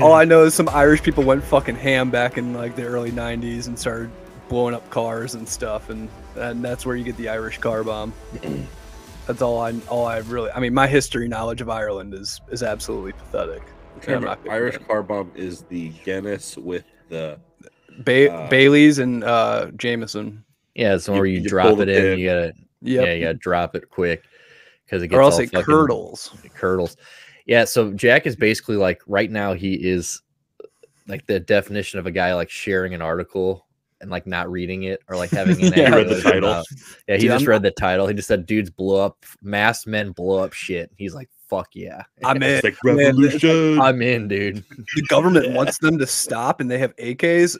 All I know is some Irish people went fucking ham back in like the early '90s and started blowing up cars and stuff, and that's where you get the Irish car bomb. That's all I really. I mean, my history knowledge of Ireland is absolutely pathetic. Irish car bomb is the Guinness with the Bailey's and Jameson. Yeah, it's where you drop it in. You gotta, you gotta drop it quick because it gets or else all it curdles. It curdles. Yeah, so Jack is basically like right now he is like the definition of a guy like sharing an article and like not reading it or like having an read the title. Yeah, he just read the title. He just said dudes blow up, masked men blow up shit. He's like, fuck yeah. I'm in. It's like revolution. I'm in, dude. The government wants them to stop and they have AKs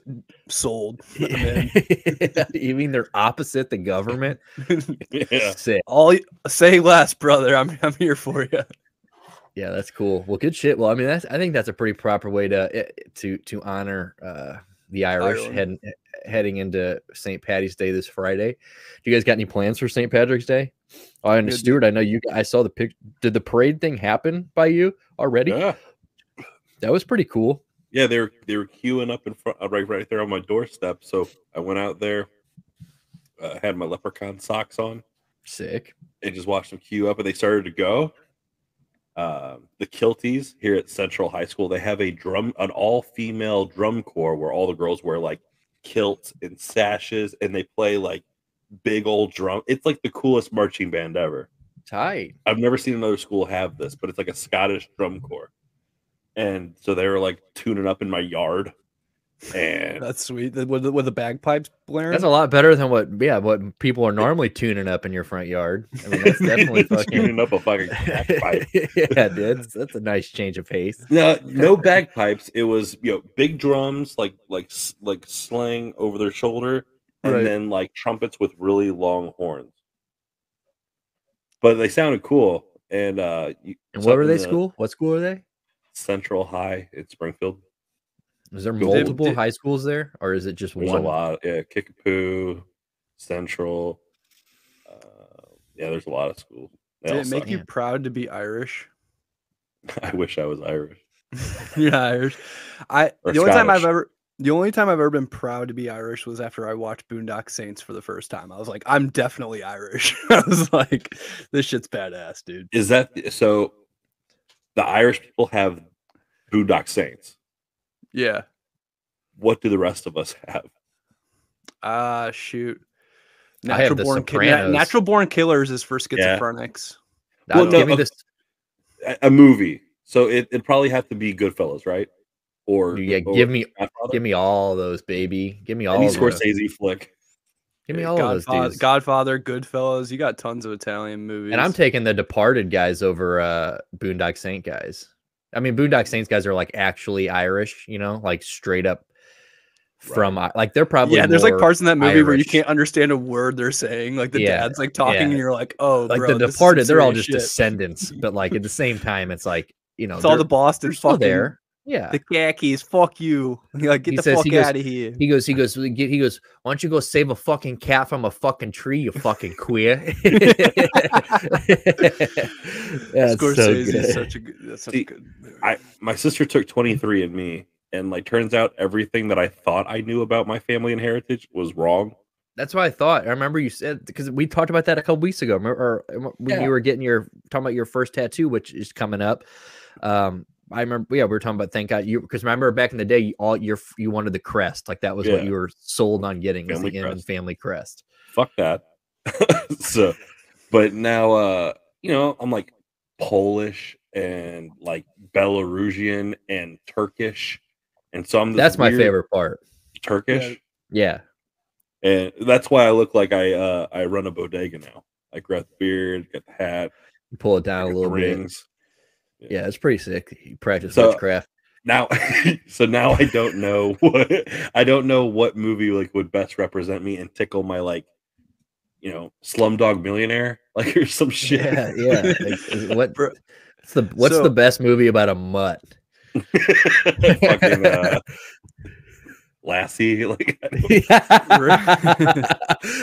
sold. You mean they're opposite the government? Yeah. Sick. Say less, brother. I'm here for you. Yeah, that's cool. Well, good shit. Well, I mean, I think that's a pretty proper way to honor the Irish heading into St. Paddy's Day this Friday. Do you guys got any plans for St. Patrick's Day? Oh, and Stuart, I know you. I saw the pic. Did the parade thing happen by you already? Yeah, that was pretty cool. Yeah, they were queuing up in front, right there on my doorstep. So I went out there, had my leprechaun socks on, sick, and just watched them queue up, and they started to go. The Kilties here at Central High School, they have an all-female drum corps where all the girls wear like kilts and sashes, and they play like big old drum. It's like the coolest marching band ever. Tight. I've never seen another school have this, but it's like a Scottish drum corps. And so they were like tuning up in my yard. And that's sweet. With the bagpipes blaring. That's a lot better than what people are normally tuning up in your front yard. I mean, that's definitely fucking tuning up a fucking bagpipe. Yeah, dude, that's a nice change of pace. No bagpipes. It was big drums like slang over their shoulder, and then like trumpets with really long horns. But they sounded cool. And what were they? What school are they? Central High in Springfield. Is there multiple high schools there, or is it just one? There's a lot. Yeah, Kickapoo, Central. There's a lot of schools. Did it make you proud to be Irish? I wish I was Irish. You're Irish. The only time I've ever been proud to be Irish was after I watched Boondock Saints for the first time. I was like, I'm definitely Irish. I was like, this shit's badass, dude. Is that so? The Irish people have Boondock Saints. Yeah. What do the rest of us have? Shoot. Natural Born Killers is for schizophrenics. Yeah. Well, give me this. A movie. So it'd probably have to be Goodfellas, right? Or give me all those, baby. Give me all any Scorsese flick. Give me all of those dudes. Godfather, Goodfellas. You got tons of Italian movies. And I'm taking the Departed guys over Boondock Saint guys. I mean, Boondock Saints guys are like actually Irish, like straight up from like they're probably there's like parts in that movie Irish. where you can't understand a word they're saying. Like the dad's like talking and you're like, oh, like bro, the Departed, they're all just descendants, but like at the same time, it's like it's all the Boston fucking there. Yeah, the khakis. Fuck you. Like, get the fuck out of here. He goes. Why don't you go save a fucking cat from a fucking tree? You fucking queer. Scorsese is such a good movie. My sister took 23andMe, and like turns out everything that I thought I knew about my family and heritage was wrong. That's what I thought. I remember you said, because we talked about that a couple weeks ago. Remember, when you were talking about your first tattoo, which is coming up. I remember, we were talking about thank God you, because remember back in the day, you wanted the crest, like that was what you were sold on getting, was the Inman family crest. Fuck that. So, but now, I'm like Polish and like Belarusian and Turkish, and so that's my favorite part. Turkish, yeah, and that's why I look like I run a bodega now. I got the beard, got the hat, you pull it down a little bit. Yeah, it's pretty sick. You practice witchcraft. Now I don't know what movie like would best represent me and tickle my like, Slumdog Millionaire, like or some shit. Yeah. Like, what's the best movie about a mutt? Fucking, Lassie, like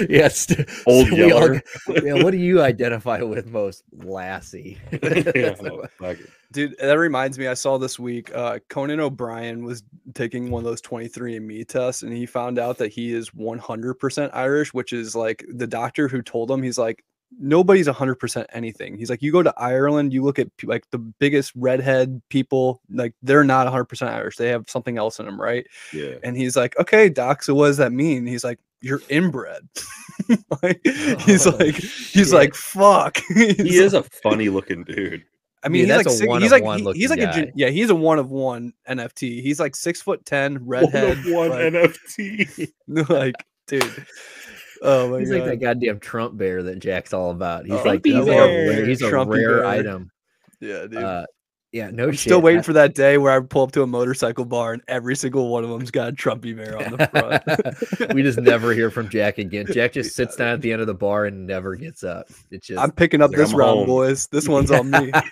yes, old yeller. Yeah, what do you identify with most? Lassie. Yeah, dude, that reminds me, I saw this week Conan O'Brien was taking one of those 23andMe tests, and he found out that he is 100% Irish, which is like the doctor who told him, he's like, nobody's 100% anything. He's like, you go to Ireland, you look at like the biggest redhead people, like they're not 100% Irish. They have something else in them, right? Yeah. And he's like, okay, doc, so what does that mean? He's like, you're inbred. Like, he's like, fuck. He is a funny looking dude. I mean, that's he's like he's like guy. he's a 1-of-1 NFT. He's like 6'10", redhead, 1-of-1 like, NFT. like, dude. Oh my he's God. like that goddamn Trump bear that Jack's all about. He's Trumpy a rare bear. item. Yeah, dude. Yeah, no I'm shit. still waiting for that day where I pull up to a motorcycle bar and every single one of them's got a Trumpy bear on the front. We just never hear from Jack again. Jack just sits down at the end of the bar and never gets up. It's just I'm picking up this round, boys. This one's on me. I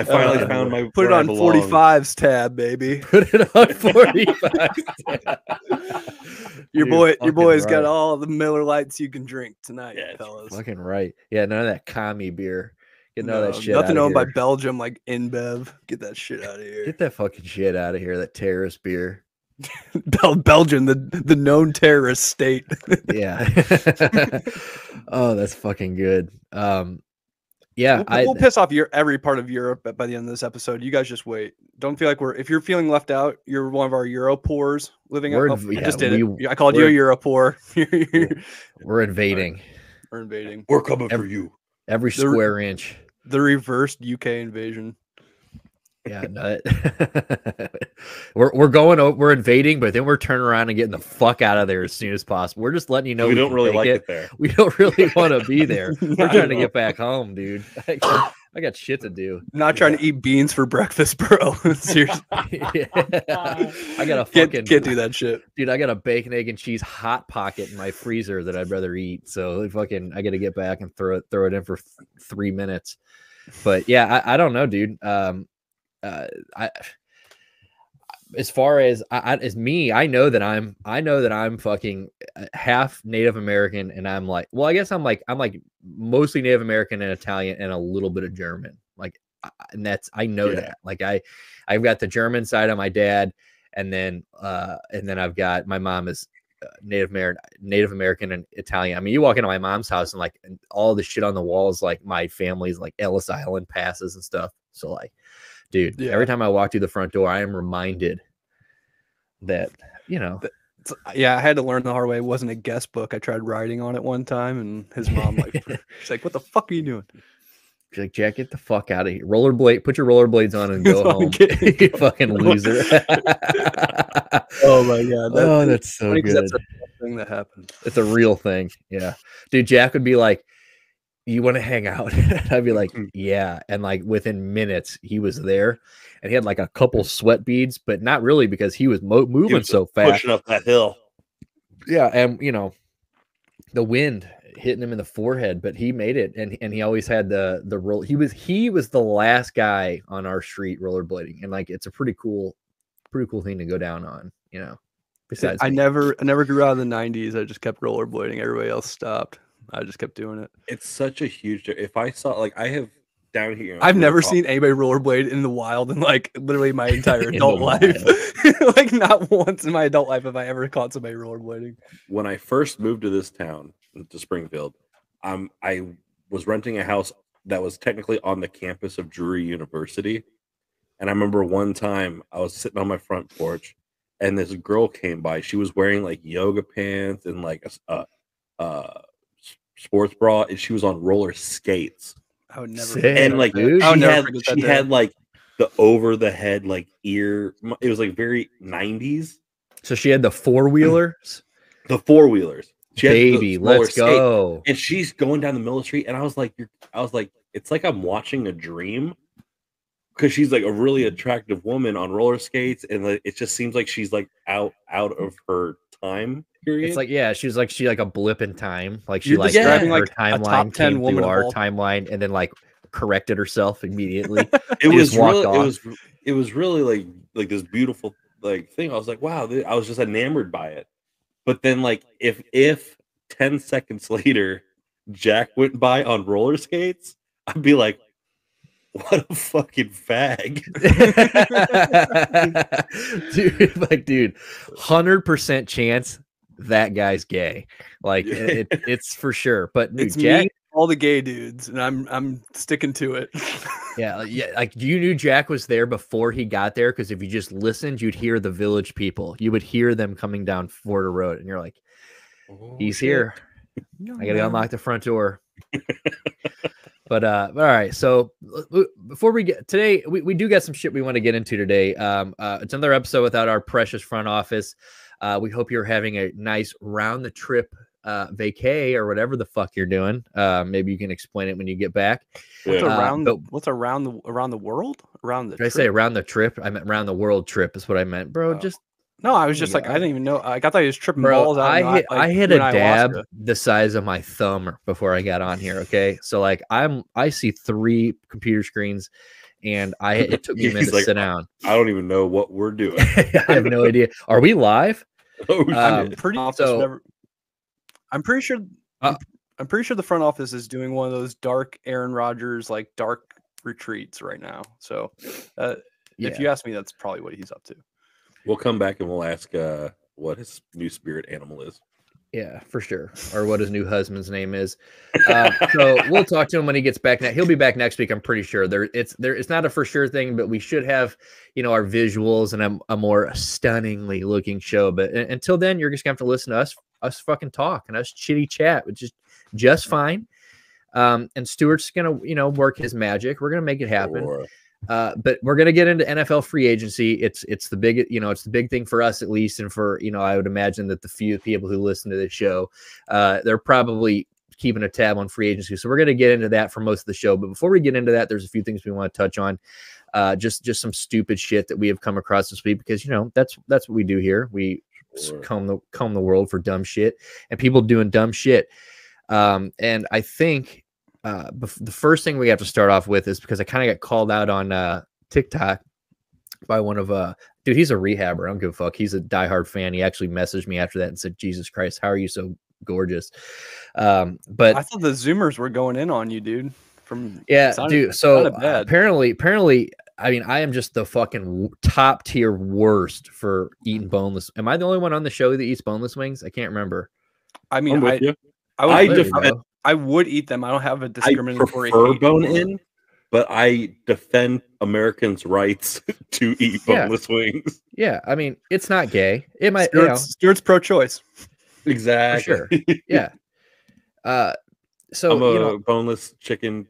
finally found my put it on 45's tab, baby. Put it on 45's tab. Your boy's got all the Miller Lights you can drink tonight, fellas. Fucking right. Yeah, none of that commie beer. Get none of that shit. Nothing owned by Belgium like InBev. Get that shit out of here. Get that fucking shit out of here. That terrorist beer. Belgium, the known terrorist state. Yeah. Oh, that's fucking good. Yeah, we'll piss off every part of Europe by the end of this episode. You guys just wait. Don't feel like if you're feeling left out, you're one of our Europores living out. I just did it. I called you a Europore. We're invading. We're invading. We're coming for you. Every square inch. The reversed UK invasion. Yeah, no, we're invading, but then we're turning around and getting the fuck out of there as soon as possible. We're just letting you know we don't really like it there. We don't really want to be there. We're trying to get back home, dude. I got shit to do. Not trying to eat beans for breakfast, bro. Seriously. Yeah. I got a fucking can't do that shit. Dude, I got a bacon, egg, and cheese hot pocket in my freezer that I'd rather eat. So I gotta get back and throw it in for 3 minutes. But yeah, I don't know, dude. As far as me, I know that I'm fucking half Native American, and I'm like, well, I guess I'm like mostly Native American and Italian and a little bit of German. Like, and I know that. Like, I've got the German side of my dad, and then I've got my mom is Native American and Italian. I mean, you walk into my mom's house and like all the shit on the walls, like my family's like Ellis Island passes and stuff. So like, dude, every time I walk through the front door, I am reminded that, you know. Yeah, I had to learn the hard way. It wasn't a guest book. I tried writing on it one time, and his mom she's like, "What the fuck are you doing?" She's like, "Jack, get the fuck out of here. Put your rollerblades on and go home. You fucking loser." Oh my God. That's so good. That's a thing that happened. It's a real thing. Yeah. Dude, Jack would be like, "You want to hang out?" I'd be like, "Yeah." And like within minutes, he was there, and he had like a couple sweat beads, but not really because he was moving so fast, pushing up that hill. Yeah, and you know, the wind hitting him in the forehead, but he made it, and he always had the roll. He was the last guy on our street rollerblading, and like it's a pretty cool thing to go down on, you know. Besides, I never grew out of the 90s. I just kept rollerblading. Everybody else stopped. I just kept doing it. It's such a huge. If I saw, like, I have down here. I've never seen anybody rollerblade in the wild in like literally my entire adult life. Like not once in my adult life have I ever caught somebody rollerblading. When I first moved to this town, to Springfield, I was renting a house that was technically on the campus of Drury University, and I remember one time I was sitting on my front porch, and this girl came by. She was wearing like yoga pants and like a sports bra, and she was on roller skates. I would never. And like she had like the over the head like ear. It was like very 90s. So she had the four-wheelers. The four-wheelers. Baby, let's go. And she's going down the middle of the street, and I was like, it's like I'm watching a dream, because she's like a really attractive woman on roller skates, and like, it just seems like she's like out of her time period. It's like, yeah, she's like a blip in time. Like she You're like describing her like timeline a top 10 came woman through our of all timeline and then like corrected herself immediately. It was really like this beautiful like thing. I was like, wow, I was just enamored by it. But then, like, if 10 seconds later Jack went by on roller skates, I'd be like, what a fucking fag. dude, 100% chance that guy's gay. Like it's for sure. But dude, it's Jack, me, all the gay dudes, and I'm sticking to it. yeah. Like you knew Jack was there before he got there, because if you just listened, you'd hear the village people. You would hear them coming down Florida Road, and you're like, he's here. I gotta unlock the front door. But all right, so before we get today, we do got some shit we want to get into today. It's another episode without our precious front office. We hope you're having a nice round the trip vacay or whatever the fuck you're doing. Maybe you can explain it when you get back. What's around the world? Around the Did I say around the trip? I meant around the world trip is what I meant, bro. Just no, I was just like, I didn't even know. I thought he was tripping bro, balls out. I hit a dab the size of my thumb before I got on here. Okay, so like I see 3 computer screens, and it took me a minute to sit down. I don't even know what we're doing. I have no idea. Are we live? I'm pretty sure the front office is doing one of those dark Aaron Rodgers like dark retreats right now. So if you ask me, that's probably what he's up to. We'll come back and we'll ask what his new spirit animal is. Yeah, for sure. Or what his new husband's name is. So we'll talk to him when he gets back. He'll be back next week, I'm pretty sure. It's not a for sure thing, but we should have, our visuals and a more stunningly looking show. But until then, you're just gonna have to listen to us fucking talk and us chitty chat, which is just fine. And Stuart's gonna, work his magic. We're gonna make it happen. Sure. But we're gonna get into NFL free agency. It's the big, it's the big thing for us at least, and for I would imagine that the few people who listen to this show, they're probably keeping a tab on free agency. So we're gonna get into that for most of the show. But before we get into that, there's a few things we want to touch on. Just some stupid shit that we have come across this week, because that's what we do here. We comb the world for dumb shit and people doing dumb shit. And I think. The first thing we have to start off with is because I kind of got called out on TikTok by one of dude, he's a rehabber. I don't give a fuck. He's a diehard fan. He actually messaged me after that and said, Jesus Christ, how are you so gorgeous? But I thought the Zoomers were going in on you, dude. Dude. So apparently, I mean, I am just the fucking top tier worst for eating boneless. Am I the only one on the show that eats boneless wings? I can't remember. I mean, I would eat them. I don't have a discriminatory. I prefer bone-in, but I defend Americans' rights to eat boneless wings. Yeah, I mean, it's not gay. It might. Stuart's pro-choice. Exactly. For sure. Yeah. So I'm a boneless chicken.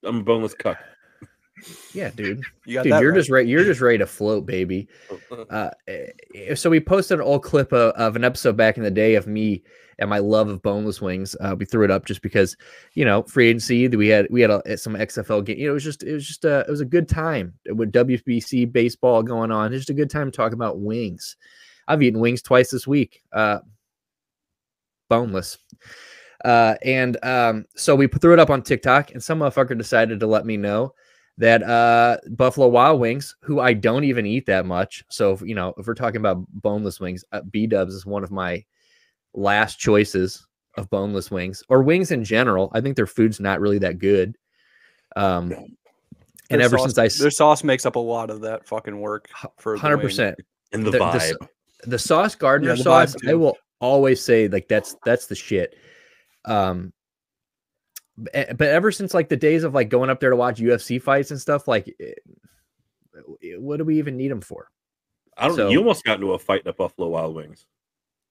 I'm a boneless cuck. Yeah, dude. You're just right. You're just ready to float, baby. So we posted an old clip of an episode back in the day of me and my love of boneless wings. We threw it up just because, free agency. We had some XFL game. It was a good time with WBC baseball going on. It's just a good time to talk about wings. I've eaten wings twice this week. Boneless. So we threw it up on TikTok, and some motherfucker decided to let me know that Buffalo Wild Wings, who I don't even eat that much. So, if we're talking about boneless wings, B-dubs is one of my last choices of boneless wings, or wings in general. I think their food's not really that good. And since their sauce makes up a lot of that fucking work for 100%. And the vibe. The Sauce Gardner sauce, I will always say, like, that's the shit. But ever since like the days of like going up there to watch UFC fights and stuff, like, what do we even need them for? I don't know. You almost got into a fight at Buffalo Wild Wings.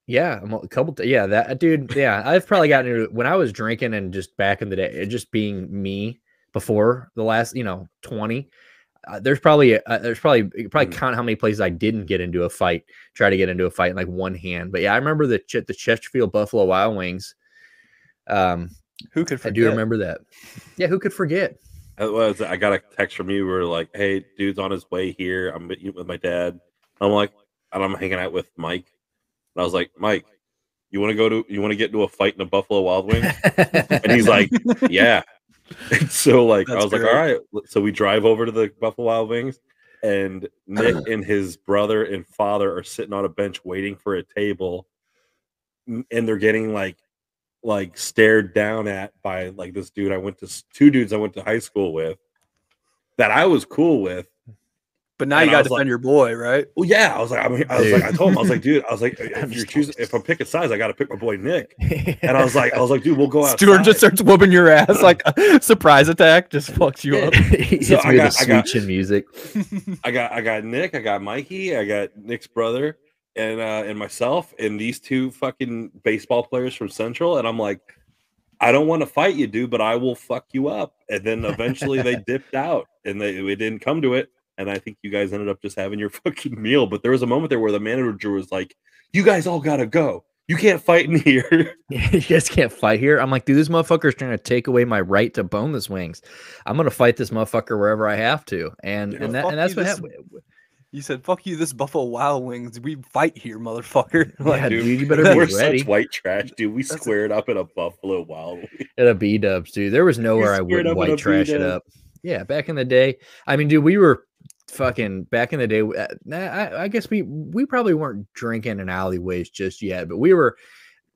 Yeah, a couple. That dude. Yeah, I've probably gotten into it when I was drinking and just back in the day, just being me before the last 20. There's probably count how many places I didn't get into a fight, try to get into a fight in like one hand. But yeah, I remember the Chesterfield Buffalo Wild Wings. Who could forget? I do remember that. Yeah, who could forget? I got a text from you where like, hey, dude's on his way here. I'm eating with my dad. I'm hanging out with Mike. And I was like, Mike, you want to get into a fight in a Buffalo Wild Wings? And he's like, yeah. And so like, I was like, all right. So we drive over to the Buffalo Wild Wings. and Nick and his brother and father are sitting on a bench waiting for a table, and they're getting like stared down at by like this dude two dudes I went to high school with that I was cool with. But now you got to defend your boy, right? Well, yeah. I was like, I told him, I was like, dude, if I'm picking sides, I got to pick my boy Nick. And I was like, dude, we'll go out. Stuart just starts whooping your ass like a surprise attack, just fucks you up. So I got sweet chin music. I got Nick, I got Mikey, I got Nick's brother, and myself, and these two fucking baseball players from Central, and I'm like, I don't want to fight you, dude, but I will fuck you up. And then eventually they dipped out, and it didn't come to it. And I think you guys ended up just having your fucking meal. But there was a moment there where the manager was like, you guys all got to go. You can't fight in here. You guys can't fight here. I'm like, dude, this motherfucker is trying to take away my right to boneless wings. I'm going to fight this motherfucker wherever I have to. And that's what happened. You said, fuck you, this Buffalo Wild Wings. We fight here, motherfucker. Like, yeah, dude, you better be ready. We're such white trash, dude. We squared up at a Buffalo Wild Wings. At a B-dubs, dude. There was nowhere I wouldn't white trash it up. Yeah, back in the day. I mean, dude, we were fucking back in the day. I guess we probably weren't drinking in alleyways just yet, but we were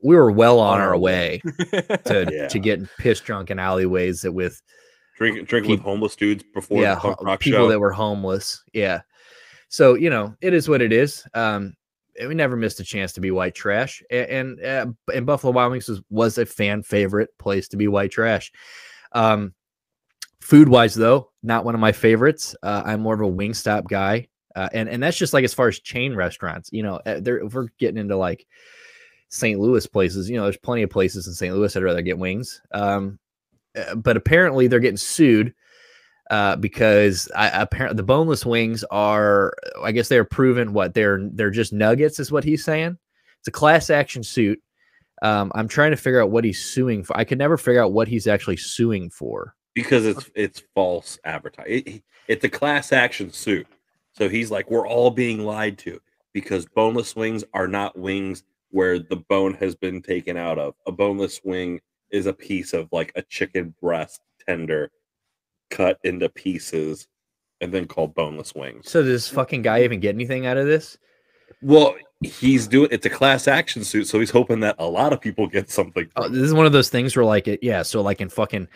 well on our way to getting piss drunk in alleyways that with drinking with homeless dudes before the punk rock people show. That were homeless. Yeah. So, you know, it is what it is. We never missed a chance to be white trash. And Buffalo Wild Wings was a fan favorite place to be white trash. Food wise, though, not one of my favorites. I'm more of a Wingstop guy. And that's just like as far as chain restaurants, you know, if we're getting into like St. Louis places, you know, there's plenty of places in St. Louis I'd rather get wings. But apparently they're getting sued because apparently the boneless wings are, I guess they're proven they're just nuggets is what he's saying. It's a class action suit. I'm trying to figure out what he's suing for. I could never figure out what he's actually suing for. Because it's false advertising. It's a class action suit. So he's like, we're all being lied to because boneless wings are not wings where the bone has been taken out of. A boneless wing is a piece of like a chicken breast tender cut into pieces and then called boneless wings. So does this fucking guy even get anything out of this? Well, it's a class action suit, so he's hoping that a lot of people get something. This is one of those things where like so like in fucking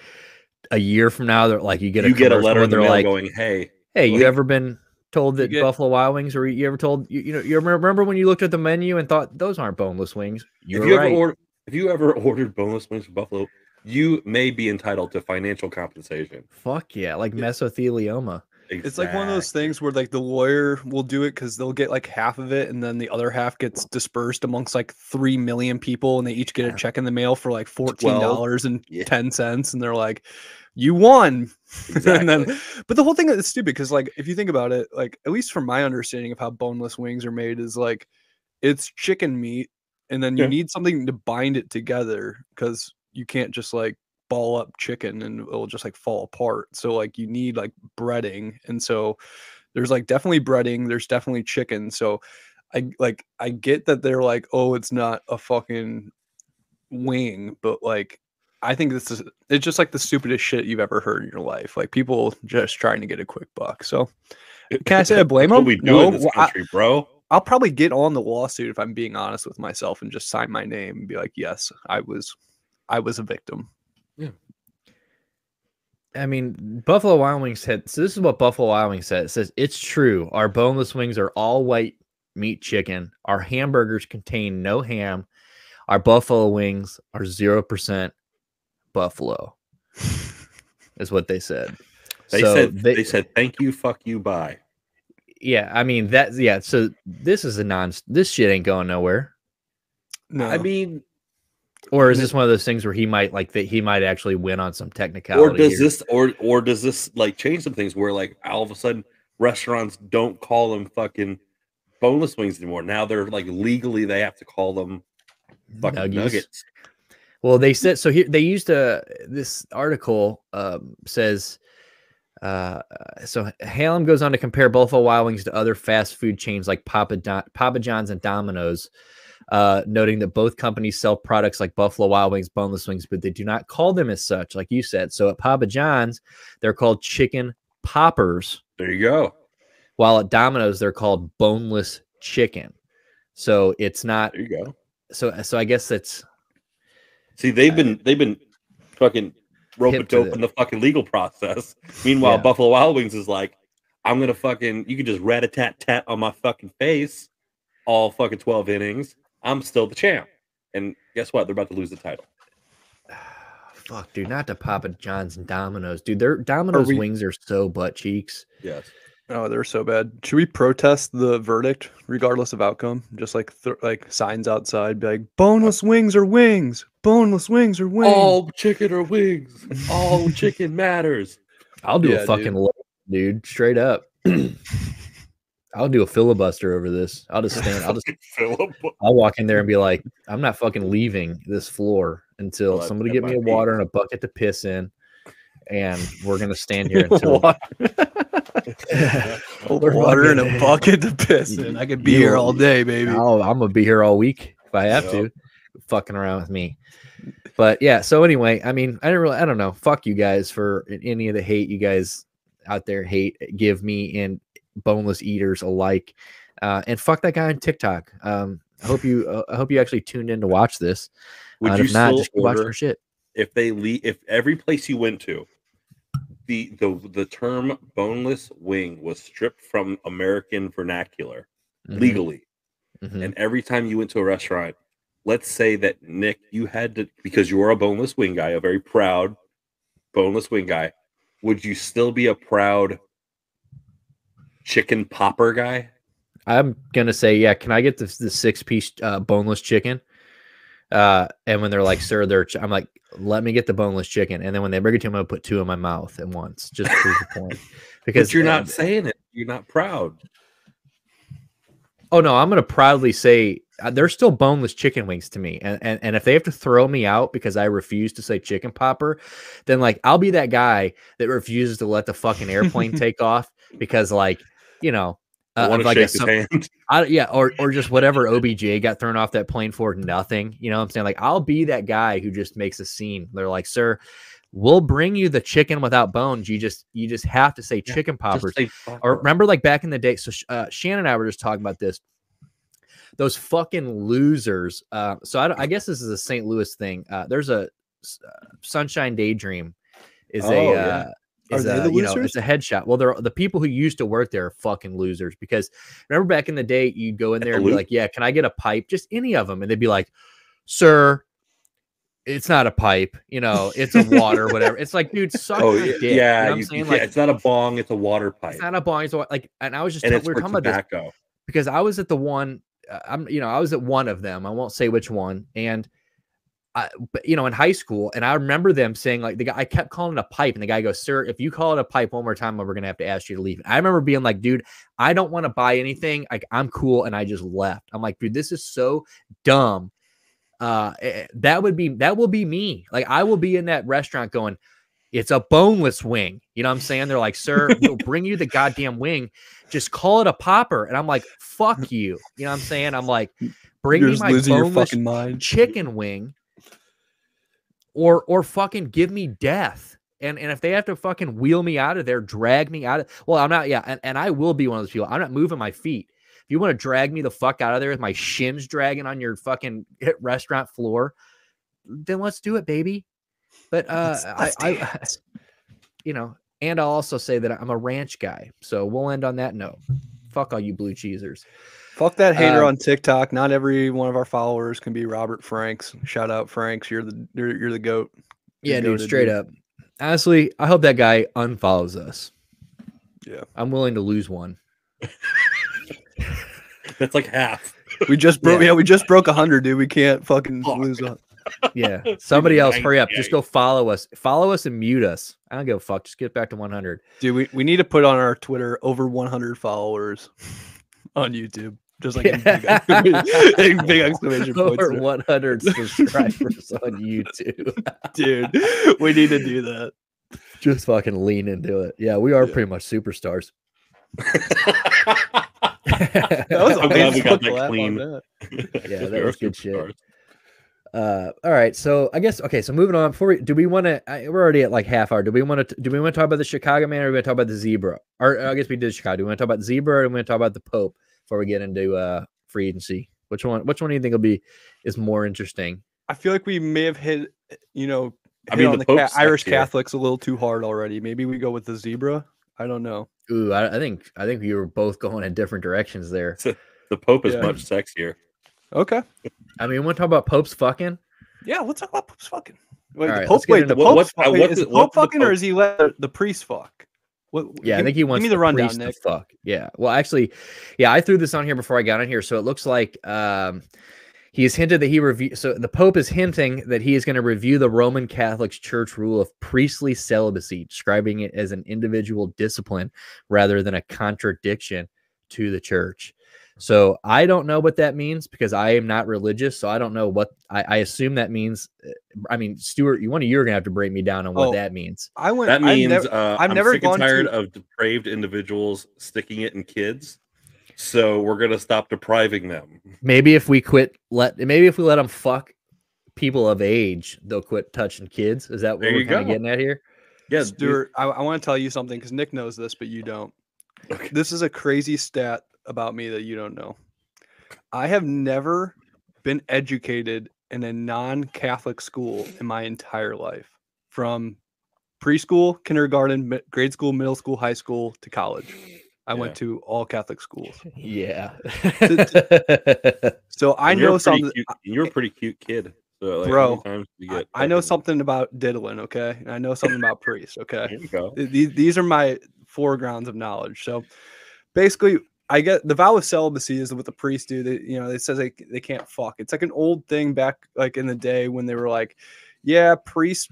a year from now, they're like you get a letter in the mail going, hey, you ever been told that Buffalo Wild Wings, or you ever told you remember when you looked at the menu and thought those aren't boneless wings? If you ever ordered boneless wings from Buffalo, you may be entitled to financial compensation. Fuck yeah, like mesothelioma. Exactly. It's like one of those things where like the lawyer will do it because they'll get like half of it and then the other half gets dispersed amongst like 3 million people and they each get a check in the mail for like $14.10 and they're like, you won. Exactly. But the whole thing is stupid because like if you think about it, like at least from my understanding of how boneless wings are made is like it's chicken meat and then you need something to bind it together because you can't just like ball up chicken and it'll just like fall apart. So like you need like breading, and so there's like definitely breading, there's definitely chicken. So I get that they're like, oh, it's not a fucking wing, but like I think it's just like the stupidest shit you've ever heard in your life. Like people just trying to get a quick buck. So can I say I blame them? What we do in this country, bro. I'll probably get on the lawsuit if I'm being honest with myself and just sign my name and be like, yes, I was a victim. Yeah. I mean, Buffalo Wild Wings said, so this is what Buffalo Wild Wings said. It says, it's true. Our boneless wings are all white meat chicken. Our hamburgers contain no ham. Our buffalo wings are 0% buffalo, is what they said. They said, thank you, fuck you, bye. Yeah, I mean, so this is this shit ain't going nowhere. No. I mean, or is this one of those things where he might actually win on some technicality? Or does this like change some things where like all of a sudden restaurants don't call them fucking boneless wings anymore? Now they're like legally they have to call them fucking nuggets. Well, they said so here. They used this article says. So Hallam goes on to compare Buffalo Wild Wings to other fast food chains like Papa John's and Domino's, noting that both companies sell products like Buffalo Wild Wings, boneless wings, but they do not call them as such, like you said. So at Papa John's, they're called chicken poppers. There you go. while at Domino's they're called boneless chicken. So it's not. There you go. So I guess it's. See, they've been fucking roping dope in the fucking legal process. Meanwhile, Buffalo Wild Wings is like, I'm gonna fucking, you can just rat-a-tat-tat on my fucking face all fucking 12 innings. I'm still the champ. And guess what? They're about to lose the title. Fuck, dude, not to Papa John's and Domino's. Dude, their Domino's wings are so butt cheeks. Yes. Oh, they're so bad. Should we protest the verdict regardless of outcome? Just like signs outside, be like, boneless wings or wings. Boneless wings or wings. All chicken or wings. All chicken matters. I'll do a fucking dude, straight up. I'll do a filibuster over this. I'll just stand. I'll walk in there and be like, I'm not fucking leaving this floor until somebody get me a water and a bucket to piss in, and we're gonna stand here until water and a bucket to piss in. I could be here all day, baby. I'm gonna be here all week if I have to. Fucking around with me. But yeah. So anyway, I mean, I don't know. Fuck you guys for any of the hate you guys out there give me and boneless eaters alike, and fuck that guy on TikTok. I hope you actually tuned in to watch this. Would you if not, still just watch their shit. If every place you went to, the term boneless wing was stripped from American vernacular legally, and every time you went to a restaurant, let's say that Nick, you had to, because you are a boneless wing guy, a very proud boneless wing guy, would you still be a proud chicken popper guy? I'm gonna say, yeah. Can I get the 6-piece boneless chicken? And when they're like, sir, I'm like, let me get the boneless chicken. And then when they bring it to me, I'm gonna put 2 in my mouth at once, just to prove the point. Because but you're not saying it. You're not proud. Oh no, I'm gonna proudly say they're still boneless chicken wings to me. And if they have to throw me out because I refuse to say chicken popper, then like I'll be that guy that refuses to let the fucking airplane take off because like, you know, like his hand. Or just whatever OBJ got thrown off that plane for nothing. You know what I'm saying? Like I'll be that guy who just makes a scene. They're like, sir, we'll bring you the chicken without bones. You just have to say chicken poppers. Or remember like back in the day. So Shannon and I were just talking about this. Those fucking losers. So I guess this is a St. Louis thing. There's a Sunshine Daydream is it's a headshot. Well, they're the people who used to work there are fucking losers because remember back in the day, you'd go in there and be like, yeah, can I get a pipe? Just any of them. And they'd be like, sir, it's not a pipe, you know, it's a water, whatever. It's like, dude, suck my dick. Yeah, you know what I'm saying? Like, it's not a bong, it's a water pipe. It's not a bong, it's like, and I was just we were talking about this because I was at the one, I was at one of them. I won't say which one. And but you know, in high school, and I remember them saying like I kept calling it a pipe, and the guy goes, "Sir, if you call it a pipe one more time, we're gonna have to ask you to leave." I remember being like, "Dude, I don't want to buy anything. Like, I'm cool," and I just left. I'm like, "Dude, this is so dumb." That will be me. Like, I will be in that restaurant going, "It's a boneless wing." You know what I'm saying? They're like, "Sir, we'll bring you the goddamn wing. Just call it a popper." And I'm like, "Fuck you." You know what I'm saying? I'm like, "Bring me my boneless chicken wing." Or fucking give me death. And if they have to fucking wheel me out of there, drag me out of, well, I'm not, and I will be one of those people. I'm not moving my feet. If you want to drag me the fuck out of there with my shins dragging on your fucking restaurant floor, then let's do it, baby. But I you know, and I'll also say that I'm a ranch guy. So we'll end on that note. Fuck all you blue cheesers. Fuck that hater on TikTok. Not every one of our followers can be Robert Franks. Shout out Franks. You're the goat. Yeah, dude, straight up. Honestly, I hope that guy unfollows us. Yeah. I'm willing to lose one. That's like half. We just broke we just broke 100, dude. We can't fucking lose one. Yeah. Somebody else, hurry up. Just go follow us. Follow us and mute us. I don't give a fuck. Just get back to 100. Dude, we need to put on our Twitter over 100 followers on YouTube. Just like big exclamation points. Over 100 subscribers on YouTube. Dude, we need to do that. Just fucking lean into it. Yeah, we are pretty much superstars. That was I'm glad we got that clean. Yeah, that was good shit. All right, so I guess okay. So moving on. Do we want to? We're already at like half hour. Do we want to talk about the Chicago man, or do we want to talk about the zebra? Or I guess we did Chicago. Do we want to talk about zebra, or do we want to talk about the Pope before we get into free agency? Which one? Which one do you think is more interesting? I feel like we may have hit, on the Pope's Irish Catholics a little too hard already. Maybe we go with the zebra. I don't know. Ooh, I think you were both going in different directions there. The Pope is much sexier. Okay. I mean, we want to talk about Pope's fucking. Yeah, let's talk about Pope's fucking. Wait, right, the Pope's fucking. Is the Pope fucking, or is he let the priest fuck? I think he wants. Give me the rundown, Nick. Fuck. Yeah. Well, actually, I threw this on here before I got on here, so it looks like he has hinted that So the Pope is hinting that he is going to review the Roman Catholic Church rule of priestly celibacy, describing it as an individual discipline rather than a contradiction to the church. So I don't know what that means because I am not religious. So I don't know what I assume that means. I mean, Stuart, you're going to have to break me down on what that means. That means I'm never sick and tired of depraved individuals sticking it in kids. So we're going to stop depriving them. Maybe if we let them fuck people of age, they'll quit touching kids. Is that what we're kind of getting at here? Yeah, Stuart, I want to tell you something because Nick knows this, but you don't. Okay. This is a crazy stat about me that you don't know. I have never been educated in a non-Catholic school in my entire life, from preschool, kindergarten, grade school, middle school, high school to college. I went to all Catholic schools. Yeah. So I know something. You're a pretty cute kid. So bro, I know something about diddling, okay? And I know something about priests, okay? Here you go. These are my foregrounds of knowledge. So basically, I get the vow of celibacy is what the priests do. They says they can't fuck. It's like an old thing back like in the day when they were like, yeah, priests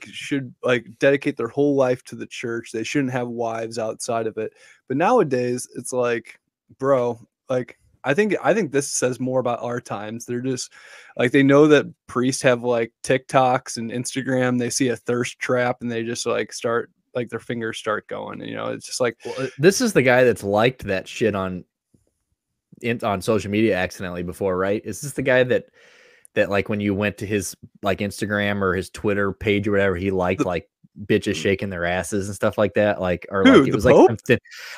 should dedicate their whole life to the church. They shouldn't have wives outside of it. But nowadays it's like, bro, I think this says more about our times. They're just they know that priests have TikToks and Instagram. They see a thirst trap and they just start their fingers start going. It's just this is the guy that's liked that shit on social media accidentally before, right? Is this the guy that when you went to his Instagram or his Twitter page or whatever, he liked bitches shaking their asses and stuff like that? It was Pope?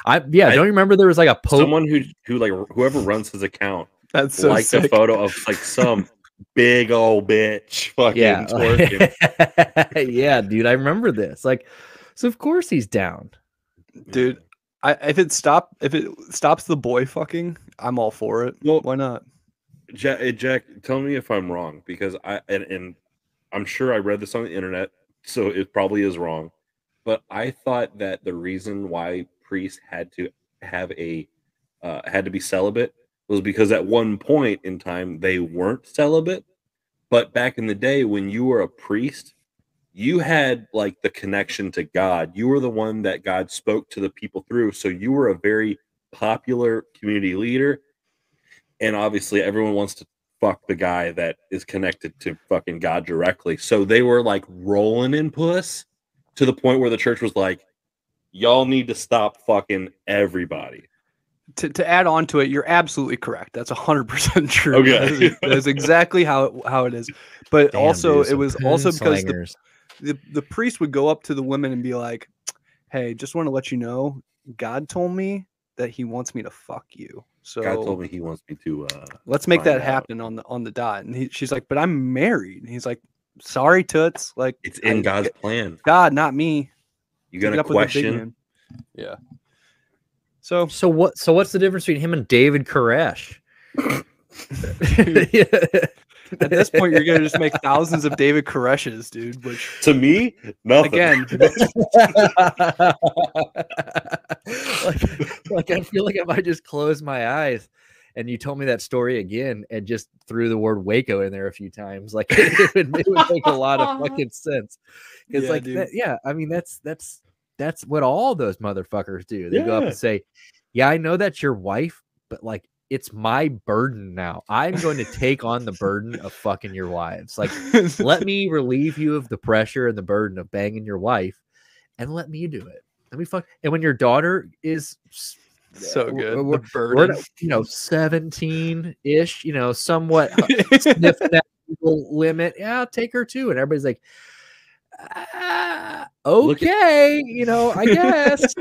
Don't you remember there was a Pope? Someone whoever runs his account that's so liked sick. a photo of some big old bitch fucking twerking. Yeah, dude, I remember this. So of course he's down, dude. If it stops the boy fucking, I'm all for it. Well, why not? Jack, tell me if I'm wrong, because and I'm sure I read this on the internet, so it probably is wrong. But I thought that the reason why priests had to be celibate was because at one point in time they weren't celibate. But back in the day, when you were a priest, you had the connection to God. You were the one that God spoke to the people through. So you were a very popular community leader. And obviously everyone wants to fuck the guy that is connected to fucking God directly. So they were rolling in puss to the point where the church was like, y'all need to stop fucking everybody. To add on to it, you're absolutely correct. That's 100% true. Okay. That's exactly how it is. But damn, also, dude, it was also because the priest would go up to the women and be like, hey, just want to let you know, God told me that he wants me to fuck you. So God told me he wants me to let's make that happen on the dot. And she's like, but I'm married. And he's like, sorry, toots. It's in God's plan. God, not me. You got a question? Yeah. So what's the difference between him and David Koresh? At this point, you're gonna just make thousands of David Koreshes, dude. Which to me, nothing. Again, I feel like if I just closed my eyes and you told me that story again and just threw the word Waco in there a few times, it would make a lot of fucking sense. Because I mean that's what all those motherfuckers do. They go up and say, yeah, I know that's your wife, but it's my burden now. I'm going to take on the burden of fucking your wives. Let me relieve you of the pressure and the burden of banging your wife, and let me do it. Let me fuck. And when your daughter is so good, we're 17-ish, somewhat sniffing that legal limit. Yeah, I'll take her too. And everybody's like, okay, you know, I guess.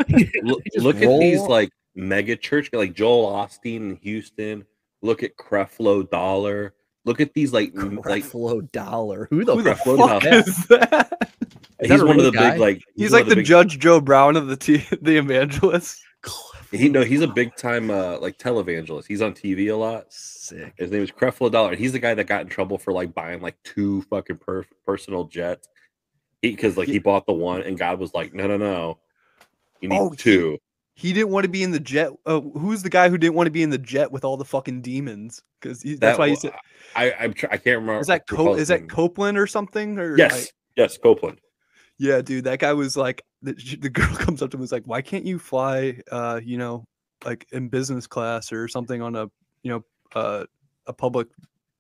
Look at these like mega church, like Joel Osteen in Houston. Look at Creflo Dollar. Look at these like Creflo Dollar. Who the fuck is that? He's one of the big like. He's like the Judge Joe Brown of the evangelist. He's a big time like televangelist. He's on TV a lot. Sick. His name is Creflo Dollar. He's the guy that got in trouble for like buying like 2 fucking personal jets. Because like he bought the one and God was like, no, you need 2. He didn't want to be in the jet. Who's the guy who didn't want to be in the jet with all the fucking demons? Because that's why he said. I can't remember. Is that Copeland or something? Or yes, Copeland. Yeah, dude, that guy was like, the girl comes up to him and was like, why can't you fly, you know, like in business class or something on a, you know, a public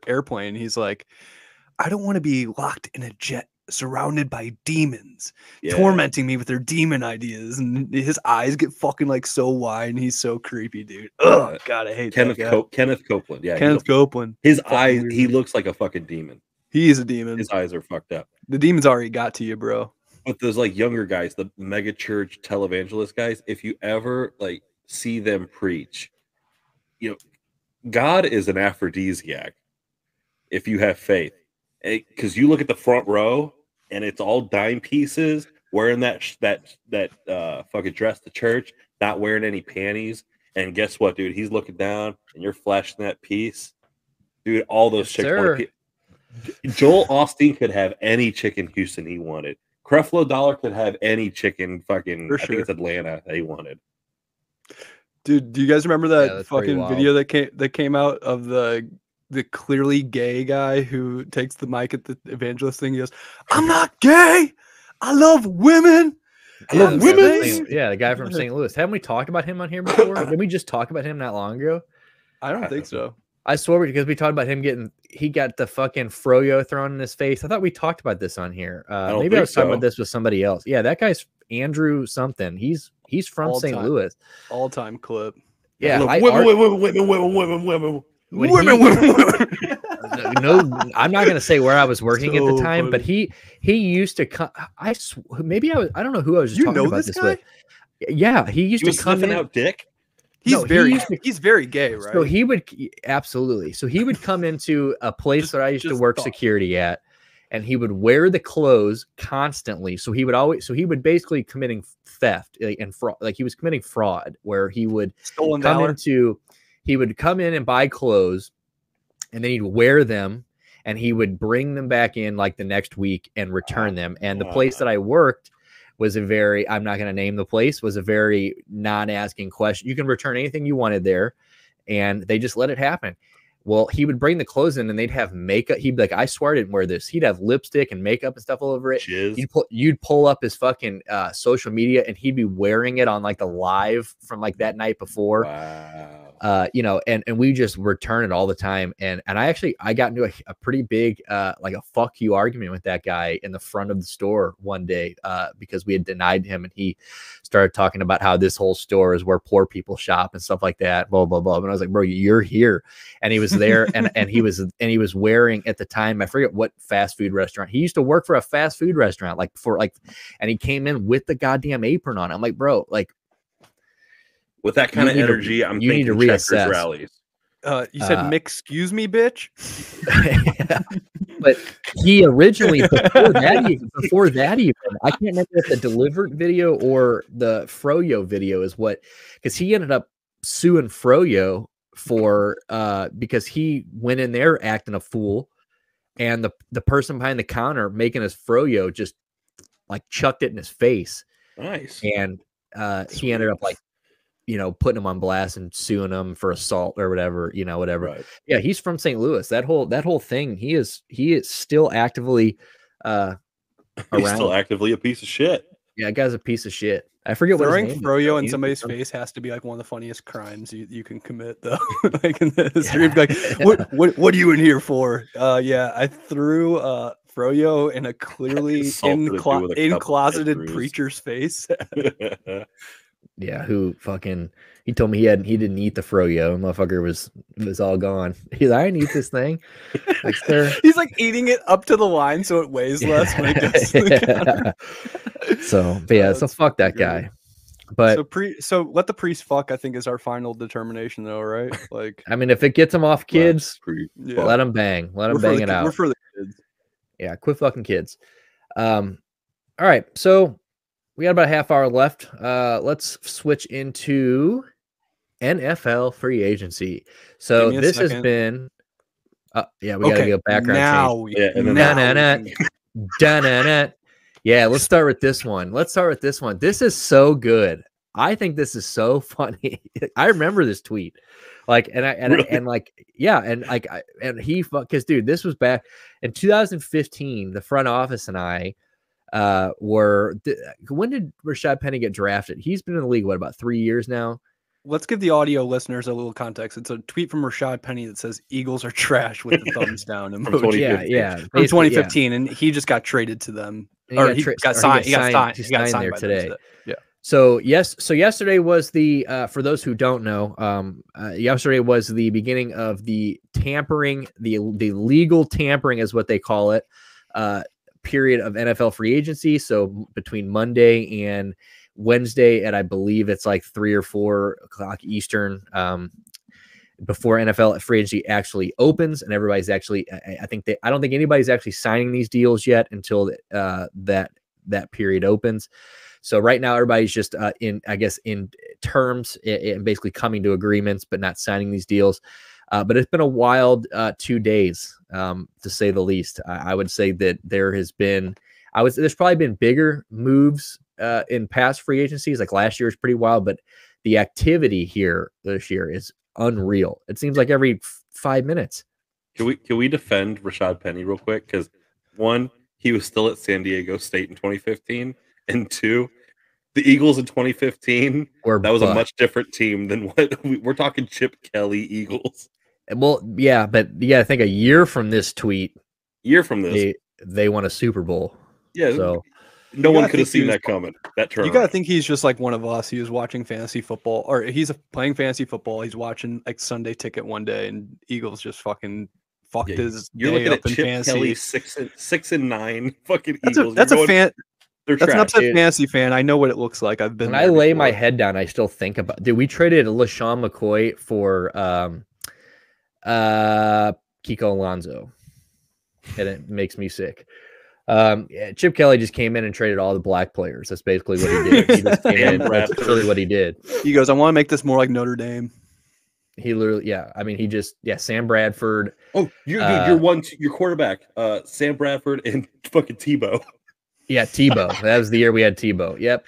airplane? He's like, I don't want to be locked in a jet surrounded by demons tormenting me with their demon ideas, and his eyes get fucking like so wide and he's so creepy, dude. Oh God, I hate Kenneth Copeland. Yeah, Kenneth Copeland. His eyes, he looks like a fucking demon. He is a demon. His eyes are fucked up. The demons already got to you, bro. But those like younger guys, the mega church televangelist guys, if you ever like see them preach, you know, God is an aphrodisiac if you have faith. Because you look at the front row and it's all dime pieces, wearing that fucking dress to church, not wearing any panties. And guess what, dude? He's looking down and you're flashing that piece. Dude, all those chicks want Joel Osteen could have any chick in Houston he wanted. Creflo Dollar could have any chicken fucking I think it's Atlanta that he wanted. Dude, do you guys remember that fucking video that came out of the clearly gay guy who takes the mic at the evangelist thing? He goes, I'm not gay. I love women. I love women. Yeah, the guy from St. Louis. Haven't we talked about him on here before? Did we just talk about him not long ago? I don't think so. I swear, because we talked about him he got the fucking froyo thrown in his face. I thought we talked about this on here. Maybe I was talking about this with somebody else. Yeah, that guy's Andrew something. He's from St. Louis. All-time clip. Yeah, women. No, I'm not going to say where I was working at the time, but he used to come. I don't know who I was just talking about this with. Yeah, he used to come in out dick. He's very gay, right? So he would absolutely. So he would come into a place that I used to work security at, and he would wear the clothes constantly. So he would basically committing theft and fraud. Like he was committing fraud, where he would he would come in and buy clothes, and then he'd wear them, and he would bring them back in like the next week and return them. And the place that I worked was I'm not going to name the place, was a very non-asking question. You can return anything you wanted there, and they just let it happen. Well, he would bring the clothes in and they'd have makeup. He'd be like, I swear I didn't wear this. He'd have lipstick and makeup and stuff all over it. You'd pull up his fucking social media and he'd be wearing it on like the live from like that night before. Wow. You know, and we just return it all the time. And I got into a pretty big, like a fuck you argument with that guy in the front of the store one day, because we had denied him, and he started talking about how this whole store is where poor people shop and stuff like that, blah, blah, blah. And I was like, bro, you're here. And he was there and he was wearing at the time, I forget what fast food restaurant. He used to work for a fast food restaurant, and he came in with the goddamn apron on. I'm like, bro, like, with that kind of energy, I'm thinking to reassess rallies. You said, excuse me, bitch. But he originally, before that even, I can't remember if the delivered video or the Froyo video is because he ended up suing Froyo for because he went in there acting a fool, and the person behind the counter making his Froyo just like chucked it in his face. Nice. And he ended up like, you know, putting him on blast and suing him for assault or whatever, you know, whatever. Right. Yeah, he's from St. Louis. That whole thing, he is still actively around. He's still actively a piece of shit. Yeah, that guy's a piece of shit. I forget what his name is. Throwing Froyo in somebody's face has to be like one of the funniest crimes you can commit, though. Like in the history, like, what are you in here for? Yeah, I threw Froyo in a clearly in-closeted preacher's face. who fucking he told me he didn't eat the froyo. Motherfucker was all gone. He's like, I didn't eat this thing. Like, sir. He's like eating it up to the line so it weighs less when it gets to the counter. So, but yeah, so fuck that guy. But so let the priest fuck, I think, is our final determination, though, right? Like, I mean, if it gets them off kids, let them bang. Let them bang it out. We're for the kids. Yeah, quit fucking kids. All right, so we got about a half hour left. Let's switch into NFL free agency. So this has been, we got to go background change. Yeah, let's start with this one. This is so good. I think this is so funny. I remember this tweet. Like, because dude, this was back in 2015. The front office and I when did Rashad Penny get drafted? He's been in the league, what, about 3 years now? Let's give the audio listeners a little context. It's a tweet from Rashad Penny that says Eagles are trash with the thumbs down emoji. From 2015, and he just got traded to them. Or he got signed. He got signed there today. Yeah. So yesterday was the for those who don't know, yesterday was the beginning of the tampering, the legal tampering is what they call it, period of NFL free agency. So between Monday and Wednesday at, I believe it's like 3 or 4 o'clock Eastern, before NFL free agency actually opens, and everybody's actually, I don't think anybody's actually signing these deals yet until that period opens. So right now everybody's just in terms and basically coming to agreements, but not signing these deals. But it's been a wild 2 days, to say the least. I would say that there's probably been bigger moves in past free agencies. Like last year was pretty wild, but the activity here this year is unreal. It seems like every 5 minutes. Can we defend Rashad Penny real quick? Because one, he was still at San Diego State in 2015, and two, the Eagles in 2015 that was a much different team than what we're talking. Chip Kelly Eagles. Well, yeah, but you got to think a year from this tweet. They won a Super Bowl. Yeah, so no one could have seen that coming. That turn. You got to think he's just like one of us. He was watching fantasy football, or he's playing fantasy football. He's watching like Sunday Ticket one day, and Eagles just fucking fucked his. You're looking at Chip fantasy. Kelly 6-9 fucking that's Eagles. That's an upset fantasy fan. I know what it looks like. I've been. When I lay my head down, I still think about. Dude, we traded LaShawn McCoy for Kiko Alonso, and it makes me sick. Chip Kelly just came in and traded all the black players. That's basically what he did. He just came in. That's really what he did. He goes, I want to make this more like Notre Dame. He literally, Sam Bradford. Oh, your quarterback, Sam Bradford and fucking Tebow. Yeah, Tebow. That was the year we had Tebow. Yep.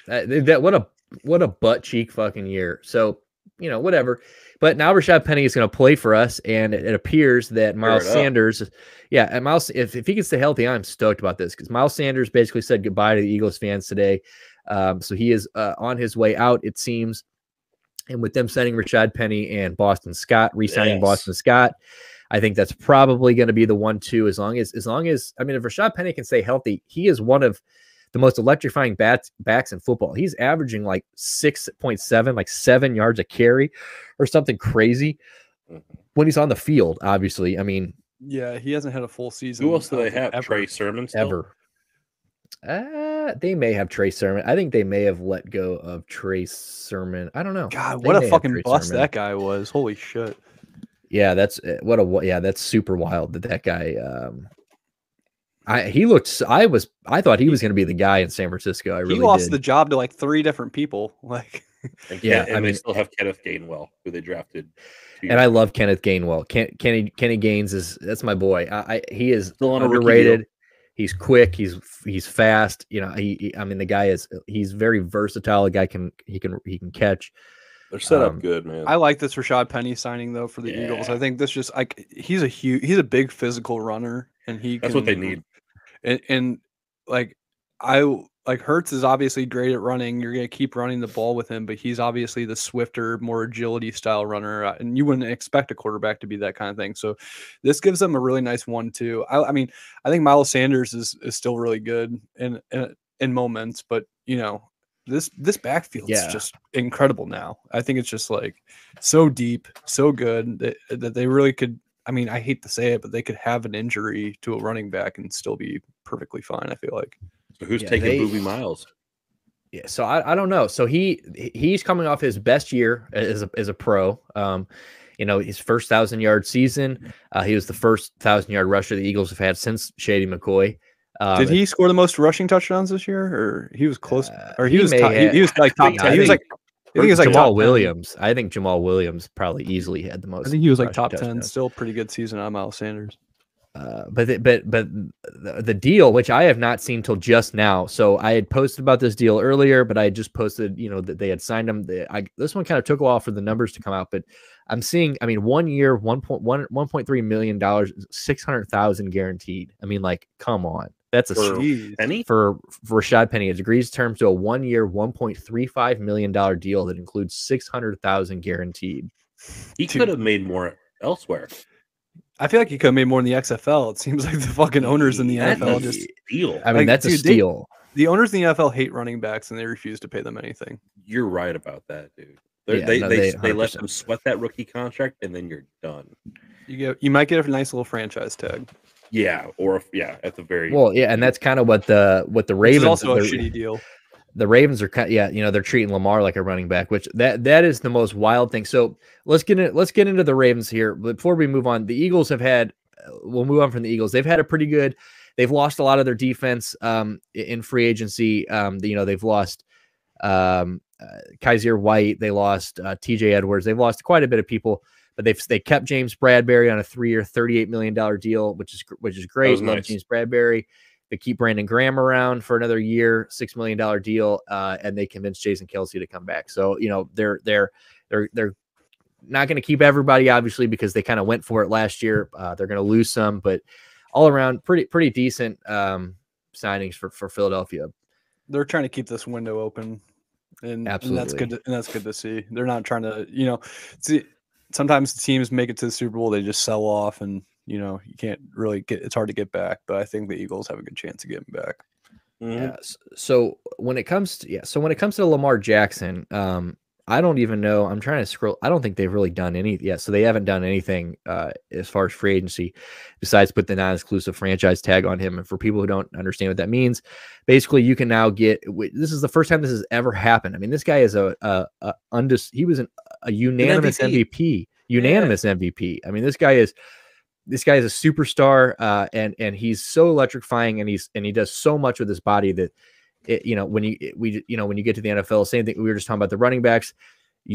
What a butt cheek fucking year. So, whatever. But now Rashad Penny is going to play for us, and it appears that Miles Sanders, and Miles, if he can stay healthy, I'm stoked about this because Miles Sanders basically said goodbye to the Eagles fans today. So he is on his way out, it seems. And with them signing Rashad Penny and Boston Scott, re-signing Boston Scott, I think that's probably going to be the 1-2 as long as if Rashad Penny can stay healthy, he is one of the most electrifying backs in football. He's averaging like 6.7, like 7 yards a carry or something crazy when he's on the field, obviously. I mean, yeah, he hasn't had a full season. Who else do they have? Trey Sermon still? Ever. They may have Trey Sermon. I think they may have let go of Trey Sermon. I don't know. God, what a fucking bust that guy was. Holy shit. Yeah, that's super wild that guy I thought he was going to be the guy in San Francisco. He lost the job to like 3 different people. Like, they still have Kenneth Gainwell, who they drafted. And I love Kenneth Gainwell. Kenny Gaines that's my boy. He is still underrated. He's quick. He's fast. The guy he's very versatile. The guy can catch. They're set up good, man. I like this Rashad Penny signing though for the Eagles. I think this just he's a big physical runner, and that's what they need. And Hurts is obviously great at running. You're going to keep running the ball with him, but he's obviously the swifter, more agility style runner. And you wouldn't expect a quarterback to be that kind of thing. So this gives them a really nice 1-2. I think Miles Sanders is still really good in moments, but This backfield's Yeah. just incredible now. I think it's just like so deep, so good that they really could. I mean, I hate to say it, but they could have an injury to a running back and still be perfectly fine. I feel like. So who's taking Boobie Miles? Yeah, so I don't know. So he's coming off his best year as a pro. You know, his first 1,000-yard season. He was the first 1,000-yard rusher the Eagles have had since Shady McCoy. Did he score the most rushing touchdowns this year, or he was close? Or he was like top 10. I think he was like Jamal Williams. I think Jamal Williams probably easily had the most. I think he was like top 10. Still pretty good season on Miles Sanders. But the deal, which I have not seen till just now. So I had posted about this deal earlier, but I had just posted, you know, that they had signed him. This one kind of took a while for the numbers to come out, but I'm seeing, I mean, 1 year, $1.3 million, 600,000 guaranteed. I mean, like, come on. That's a Penny for Rashad Penny. It agrees terms to a 1 year, $1.35 million deal that includes 600,000 guaranteed. He could have made more elsewhere. I feel like he could have made more in the XFL. It seems like the fucking owners in the NFL just steal. I mean, like, that's a steal. The owners in the NFL hate running backs, and they refuse to pay them anything. You're right about that, dude. They let them sweat that rookie contract, and then you're done. You might get a nice little franchise tag. Yeah, at the very and that's kind of what the Ravens. It's also a shitty deal. The Ravens are they're treating Lamar like a running back, which that is the most wild thing. So let's get into the Ravens here. But before we move on, the Eagles have had. We'll move on from the Eagles. They've had a pretty good. They've lost a lot of their defense in free agency. They've lost Kaiser White. They lost T.J. Edwards. They've lost quite a bit of people, but they kept James Bradbury on a 3-year, $38 million deal, which is great. Nice. James Bradbury. They keep Brandon Graham around for another year, $6 million deal, and they convinced Jason Kelce to come back. So they're not going to keep everybody, obviously, because they kind of went for it last year. They're going to lose some, but all around pretty decent signings for Philadelphia. They're trying to keep this window open, and that's good. And that's good to see. They're not trying to, see. Sometimes teams make it to the Super Bowl, they just sell off, and you can't really it's hard to get back. But I think the Eagles have a good chance of getting back. Mm-hmm. Yeah. So when it comes to Lamar Jackson, I don't even know. I'm trying to scroll. I don't think they've really done any yet. So they haven't done anything as far as free agency besides put the non-exclusive franchise tag on him. And for people who don't understand what that means, basically you can now get. This is the first time this has ever happened. I mean, this guy is he was a unanimous MVP. Unanimous MVP. I mean, this guy is a superstar, and he's so electrifying, and he does so much with his body that. When you get to the NFL, same thing. We were just talking about the running backs.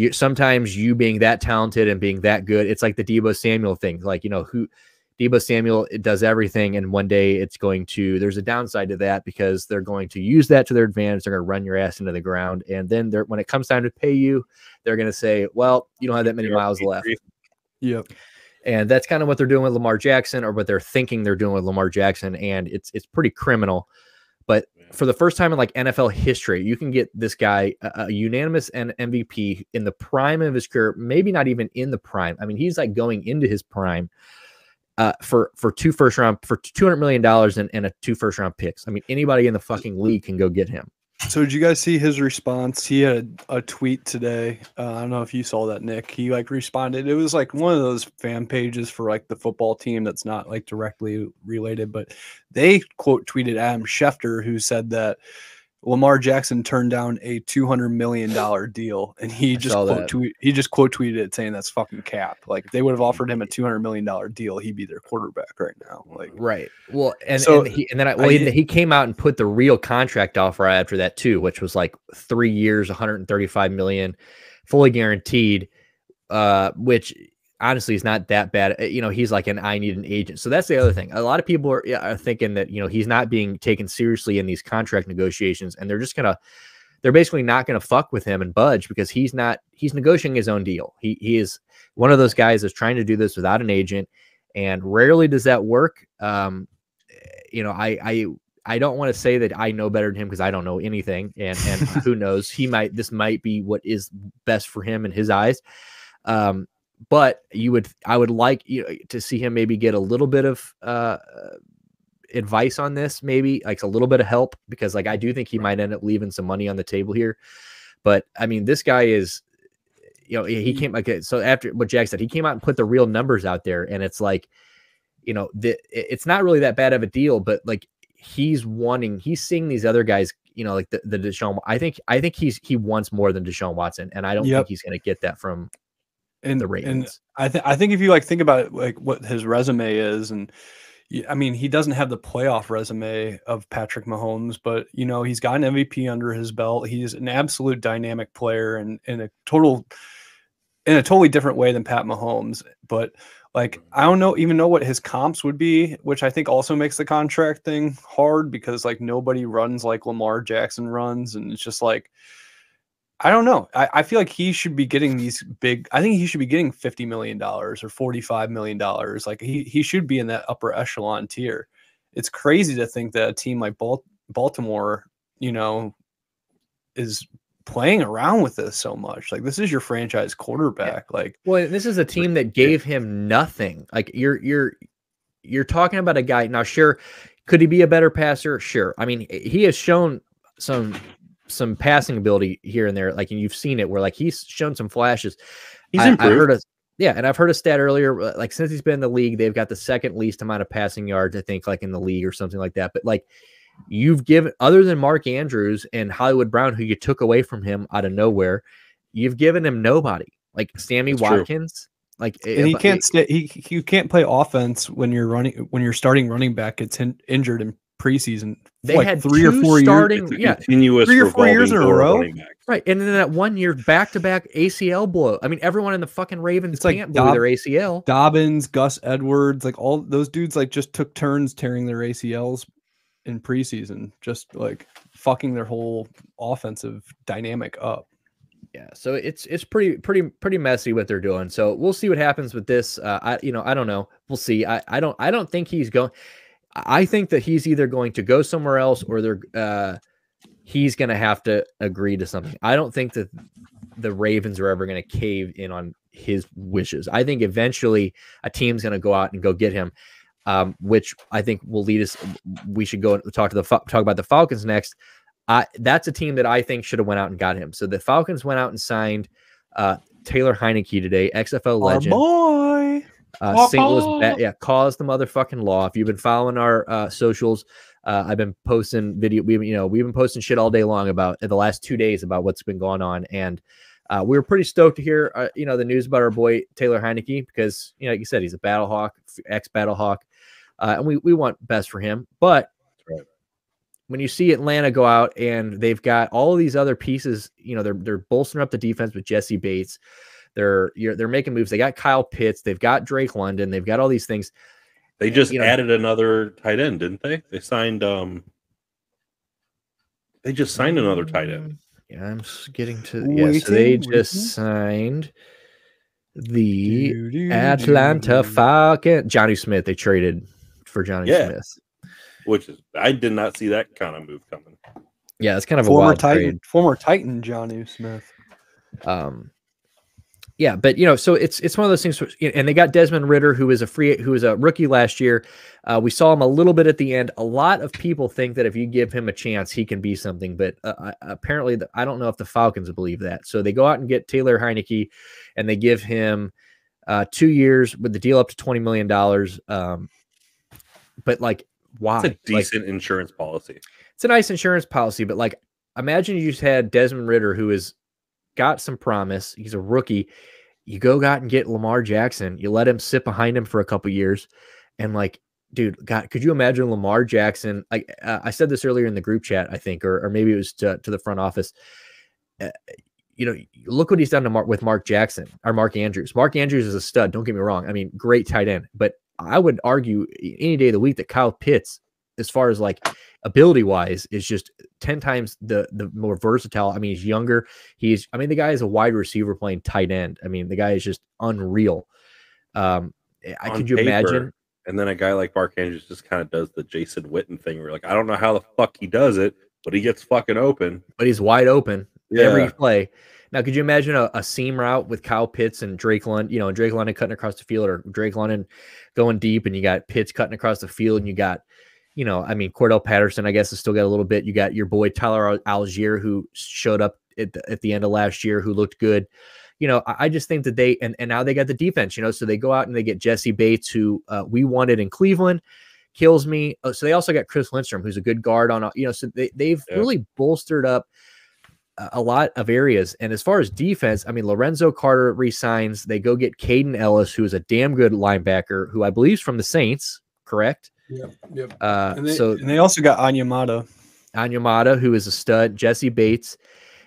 Sometimes you being that talented and being that good, it's like the Deebo Samuel thing. Like, Deebo Samuel does everything, and one day there's a downside to that because they're going to use that to their advantage. They're going to run your ass into the ground, and then when it comes time to pay you, they're going to say, "Well, you don't have that many miles left." Yep. And that's kind of what they're doing with Lamar Jackson, or what they're thinking they're doing with Lamar Jackson, and it's pretty criminal. But for the first time in like NFL history, you can get this guy a unanimous MVP in the prime of his career, maybe not even in the prime. I mean, he's like going into his prime for $200 million and 2 first-round picks. I mean, anybody in the fucking league can go get him. So did you guys see his response? He had a tweet today. I don't know if you saw that, Nick. He responded. It was like one of those fan pages for like the football team that's not like directly related, but they quote tweeted Adam Schefter, who said that Lamar Jackson turned down a $200 million deal, and he just quote tweeted it saying that's fucking cap. Like if they would have offered him a $200 million deal, he'd be their quarterback right now. Like right. Well, he came out and put the real contract offer after that too, which was like 3 years, $135 million, fully guaranteed. Which honestly is not that bad. He's like I need an agent. So that's the other thing. A lot of people are thinking that, he's not being taken seriously in these contract negotiations, and they're basically not going to fuck with him and budge because he's negotiating his own deal. He is one of those guys that's trying to do this without an agent, and rarely does that work. I don't want to say that I know better than him because I don't know anything, and who knows, this might be what is best for him in his eyes. But I would like to see him maybe get a little bit of advice on this, maybe like a little bit of help, because like I do think he might end up leaving some money on the table here. But I mean, this guy is, he came like, so after what Jack said, he came out and put the real numbers out there, and it's like, it's not really that bad of a deal, but like he's seeing these other guys, like the Deshaun. I think he wants more than Deshaun Watson, and I don't think he's going to get that from the Ravens. And I think if you like think about it, like what his resume is, and I mean, he doesn't have the playoff resume of Patrick Mahomes, but he's got an MVP under his belt. He's an absolute dynamic player, and in a totally different way than Pat Mahomes. But like, I don't even know what his comps would be, which I think also makes the contract thing hard, because like nobody runs like Lamar Jackson runs. And it's just like, I don't know. I feel like he should be getting these I think he should be getting $50 million or $45 million. Like he should be in that upper echelon tier. It's crazy to think that a team like Baltimore, is playing around with this so much. Like, this is your franchise quarterback. Yeah. Like, well, this is a team that gave him nothing. Like you're talking about a guy now. Sure, could he be a better passer? Sure. I mean, he has shown some passing ability here and there. Like, and you've seen it where like he's shown some flashes. He's improved. I've heard a stat earlier. Like, since he's been in the league, they've got the second least amount of passing yards, I think, like in the league or something like that. But like, you've given, other than Mark Andrews and Hollywood Brown, who you took away from him out of nowhere, you've given him nobody. Like Sammy Watkins. True. Like, and he can't you can't play offense when your starting running back gets injured in preseason. They like had 3 or 4 years, continuous 3 or 4 years in a row, right? And then that 1 year back-to-back ACL blow. I mean, everyone in the fucking Ravens can't blow their ACL. Dobbins, Gus Edwards, like all those dudes, like just took turns tearing their ACLs in preseason, just like fucking their whole offensive dynamic up. Yeah, so it's pretty messy what they're doing. So we'll see what happens with this. I don't know. We'll see. I don't think he's going. I think that he's either going to go somewhere else, or he's going to have to agree to something. I don't think that the Ravens are ever going to cave in on his wishes. I think eventually a team's going to go out and go get him, which I think will lead us. We should go and talk about the Falcons next. That's a team that I think should have went out and got him. So the Falcons went out and signed Taylor Heineke today, XFL legend. Our boy. St. Louis caused the motherfucking law. If you've been following our socials, I've been posting video. We've been posting shit all day long about the last 2 days about what's been going on, and we were pretty stoked to hear the news about our boy Taylor Heineke, because like you said, he's a battle hawk, ex-battle hawk, and we want best for him. But when you see Atlanta go out and they've got all of these other pieces, they're bolstering up the defense with Jesse Bates. They're making moves. They got Kyle Pitts. They've got Drake London. They've got all these things. They just added another tight end, didn't they? They signed. They just signed another tight end. Yeah, I'm getting to. So they just signed the Atlanta Falcons. Johnny Smith. They traded for Johnny Smith. Which is, I did not see that kind of move coming. Yeah, it's kind of a wild trade. Former Titan Johnny Smith. Yeah, but so it's one of those things. And they got Desmond Ridder, who was a rookie last year. We saw him a little bit at the end. A lot of people think that if you give him a chance, he can be something. But apparently, I don't know if the Falcons believe that. So they go out and get Taylor Heineke, and they give him 2 years with the deal up to $20 million. But like, why? It's a decent insurance policy. It's a nice insurance policy, but like, imagine you just had Desmond Ridder, who has got some promise. He's a rookie. You go out and get Lamar Jackson. You let him sit behind him for a couple years, and like, dude, God, could you imagine Lamar Jackson? Like I said this earlier in the group chat, I think, or maybe it was to the front office. Look what he's done with Mark Jackson or Mark Andrews. Mark Andrews is a stud. Don't get me wrong. I mean, great tight end, but I would argue any day of the week that Kyle Pitts, as far as like ability wise, is just 10 times the more versatile. I mean, he's younger. The guy is a wide receiver playing tight end. I mean, the guy is just unreal. Could you imagine? And then a guy like Mark Andrews just kind of does the Jason Witten thing. Where like, I don't know how the fuck he does it, but he gets fucking open. But he's wide open every play. Now, could you imagine a seam route with Kyle Pitts and Drake London, and Drake London cutting across the field, or Drake London going deep, and you got Pitts cutting across the field, and you got, you know, I mean, Cordell Patterson, I guess, has still got a little bit. You got your boy Tyler Algier, who showed up at the end of last year, who looked good. You know, I just think that they and now they got the defense, you know, so they go out and they get Jesse Bates, who we wanted in Cleveland, kills me. So they also got Chris Lindstrom, who's a good guard on, you know, so they've really bolstered up a lot of areas. And as far as defense, I mean, Lorenzo Carter resigns. They go get Caden Ellis, who is a damn good linebacker, who I believe is from the Saints, correct? Yep. And they also got Anyamata, who is a stud, Jesse Bates.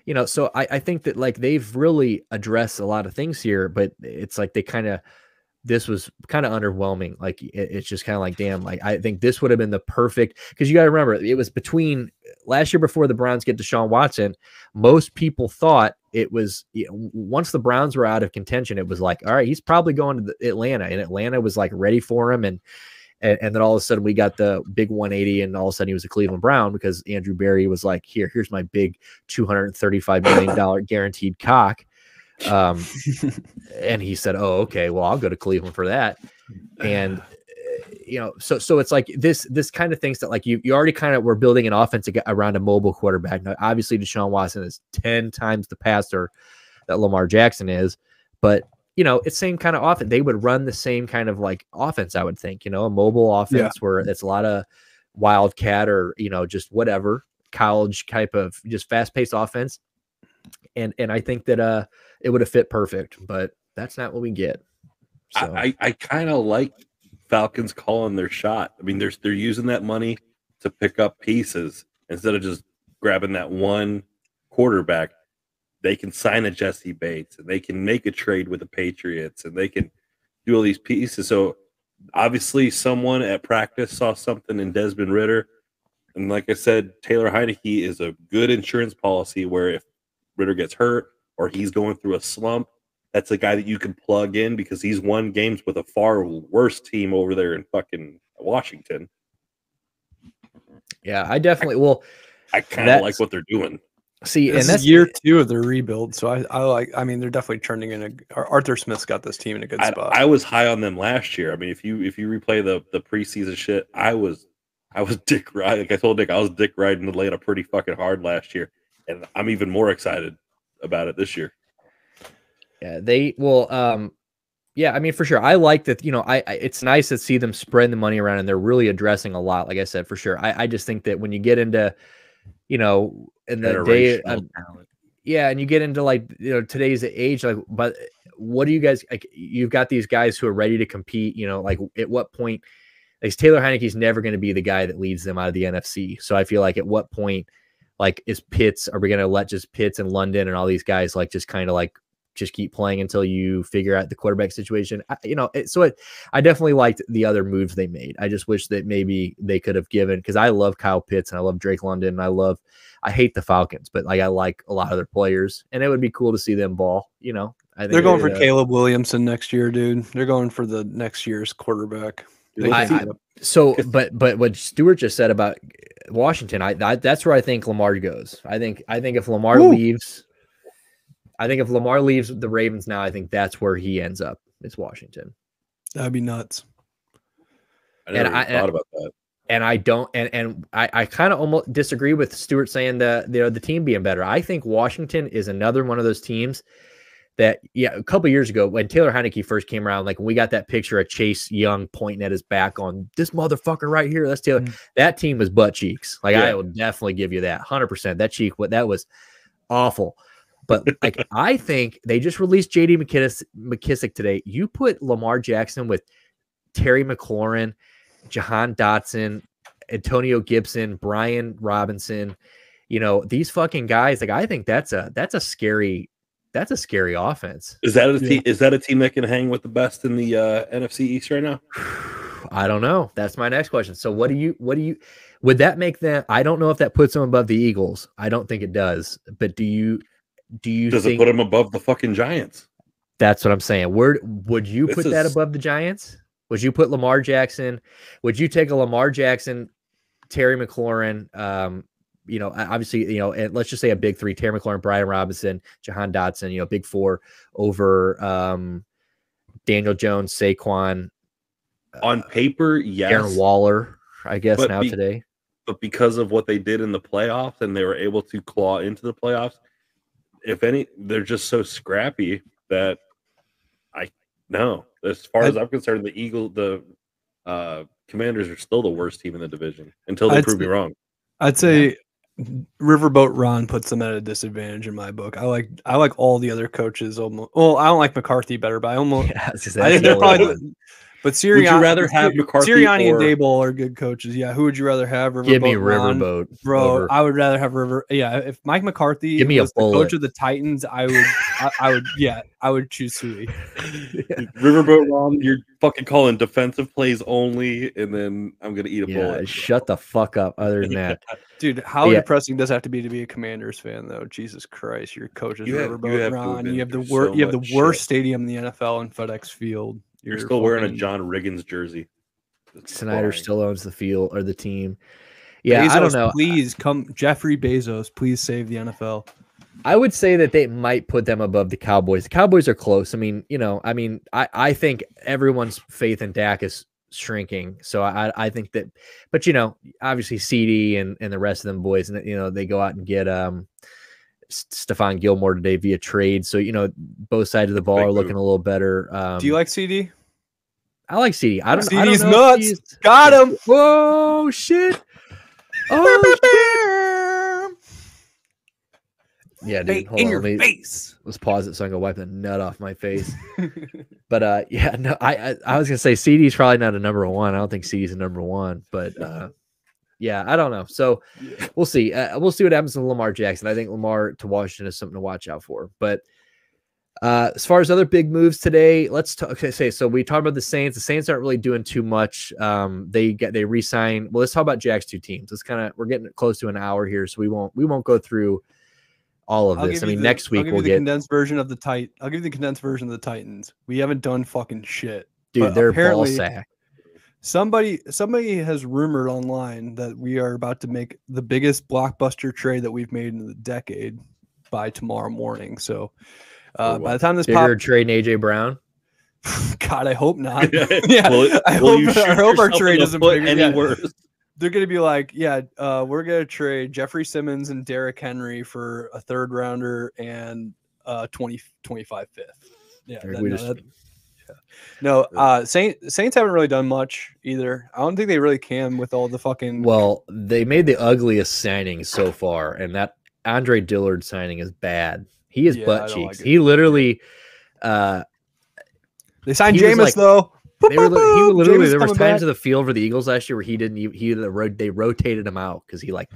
You know, so I think that like they've really addressed a lot of things here, but it's like this was kind of underwhelming. Like it's just kind of like, damn, like I think this would have been the perfect, because you got to remember it was between last year before the Browns get Deshaun Watson. Most people thought it was, you know, once the Browns were out of contention, it was like, all right, he's probably going to Atlanta, and Atlanta was like ready for him. And then all of a sudden we got the big 180, and all of a sudden he was a Cleveland Brown because Andrew Berry was like, here's my big $235 million guaranteed cock. And he said, oh, okay, well, I'll go to Cleveland for that. And, you know, so it's like this kind of things that like you already kind of were building an offense around a mobile quarterback. Now, obviously Deshaun Watson is 10 times the passer that Lamar Jackson is, but you know, it's same kind of offense. They would run the same kind of like offense, I would think, you know, a mobile offense where it's a lot of wildcat or, you know, just whatever college type of just fast paced offense. And I think that it would have fit perfect, but that's not what we get. So I kind of like Falcons calling their shot. I mean, they're using that money to pick up pieces instead of just grabbing that one quarterback. They can sign a Jesse Bates, and they can make a trade with the Patriots, and they can do all these pieces. So obviously someone at practice saw something in Desmond Ridder. And like I said, Taylor Heineke is a good insurance policy where if Ridder gets hurt or he's going through a slump, that's a guy that you can plug in because he's won games with a far worse team over there in fucking Washington. Yeah, I definitely will. I kind of like what they're doing. See, this and that's is year 2 of their rebuild, so I mean, they're definitely turning in Arthur Smith's got this team in a good spot. I was high on them last year. I mean, if you replay the preseason shit, I was dick riding. Like I told Nick, I was dick riding Atlanta pretty fucking hard last year, and I'm even more excited about it this year. Yeah, they will. Yeah, I mean, for sure. I like that. You know, it's nice to see them spreading the money around, and they're really addressing a lot. Like I said, for sure. I just think that when you get into, you know, in the day, yeah, and you get into like, you know, today's age, like, but what do you guys like? You've got these guys who are ready to compete. You know, like at what point? Like Taylor Heineke's never going to be the guy that leads them out of the NFC. So I feel like at what point, like, is Pitts? Are we going to let just Pitts and London and all these guys like just kind of like just keep playing until you figure out the quarterback situation? I definitely liked the other moves they made. I just wish that maybe they could have given, because I love Kyle Pitts and I love Drake London and I hate the Falcons, but like I like a lot of their players, and it would be cool to see them ball. You know, I think they're going for Caleb Williamson next year, dude. They're going for the next year's quarterback. But what Stuart just said about Washington, that's where I think Lamar goes. I think if Lamar leaves. I think if Lamar leaves the Ravens now, I think that's where he ends up. It's Washington. That'd be nuts. I never even thought about that. And I don't, and I kind of almost disagree with Stuart saying the team being better. I think Washington is another one of those teams that, yeah, a couple years ago when Taylor Heineke first came around, like when we got that picture of Chase Young pointing at his back on this motherfucker right here, that's Taylor. That team was butt cheeks. Like I will definitely give you that 100%. That was awful. But like I think they just released J.D. McKissick today. You put Lamar Jackson with Terry McLaurin, Jahan Dotson, Antonio Gibson, Brian Robinson. You know, these fucking guys. Like I think that's a scary offense. Is that a team? Is that a team that can hang with the best in the NFC East right now? I don't know. That's my next question. So what do you would that make them? I don't know if that puts them above the Eagles. I don't think it does. But does it put them above the fucking Giants? That's what I'm saying. Where would you put that above the Giants? Would you put Lamar Jackson? Would you take a Lamar Jackson, Terry McLaurin? You know, obviously, you know, and let's just say a big three: Terry McLaurin, Brian Robinson, Jahan Dotson. You know, big four over Daniel Jones, Saquon. On paper, yes. Darren Waller. I guess today. But because of what they did in the playoffs, and they were able to claw into the playoffs, if any, they're just so scrappy that as far as I'm concerned, the Commanders are still the worst team in the division until they prove me wrong. I'd say Riverboat Ron puts them at a disadvantage in my book. I like all the other coaches almost. Well, I don't like McCarthy better, but I think they're probably. But Sirianni, would you rather have McCarthy Sirianni and Daboll are good coaches. Yeah, who would you rather have? Riverboat Give me Ron? Riverboat, bro. I would rather have River. Yeah, if Mike McCarthy was the coach of the Titans, I would choose Sui. Riverboat Ron, you're fucking calling defensive plays only, and then I'm gonna eat a bullet. Shut the fuck up. Other than that, dude, how depressing does it have to be a Commanders fan, though? Jesus Christ, your coach is Riverboat Ron. You have the worst stadium in the NFL in FedEx Field. You're still wearing a John Riggins jersey. Snyder still owns the field or the team. Yeah, Bezos, I don't know. Please come, Jeffrey Bezos. Please save the NFL. I would say that they might put them above the Cowboys. The Cowboys are close. I mean, I think everyone's faith in Dak is shrinking. So I think that, but obviously CD and the rest of them boys, and they go out and get Stephon Gilmore today via trade. So, both sides of the ball are looking a little better. Do you like CD? I like CD. CD's nuts. Got him. Whoa, shit. Oh, shit. Yeah, dude. Hold on, your face. Let's pause it so I can wipe the nut off my face. But I was gonna say CD's probably not a number one. I don't think CD's a number one, but yeah, I don't know. So we'll see. We'll see what happens with Lamar Jackson. I think Lamar to Washington is something to watch out for. But as far as other big moves today, let's talk. So we talked about the Saints. The Saints aren't really doing too much. They re-sign. Well, let's talk about Jack's two teams. We're getting close to an hour here, so we won't go through all of this. Next week we'll get condensed version of the I'll give you the condensed version of the Titans. We haven't done fucking shit, dude. They're ball sack. Somebody has rumored online that we are about to make the biggest blockbuster trade that we've made in the decade by tomorrow morning. So by the time this trade AJ Brown, God, I hope not. Yeah, I hope our trade doesn't put any worse. They're going to be like, we're going to trade Jeffrey Simmons and Derrick Henry for a third rounder and 25 fifth. Yeah. Saints haven't really done much either. I don't think they really can with all the fucking. Well, they made the ugliest signing so far, and that Andre Dillard signing is bad. He is butt cheeks. He literally. They signed Jameis though. They there was times to the field for the Eagles last year where they rotated him out because he was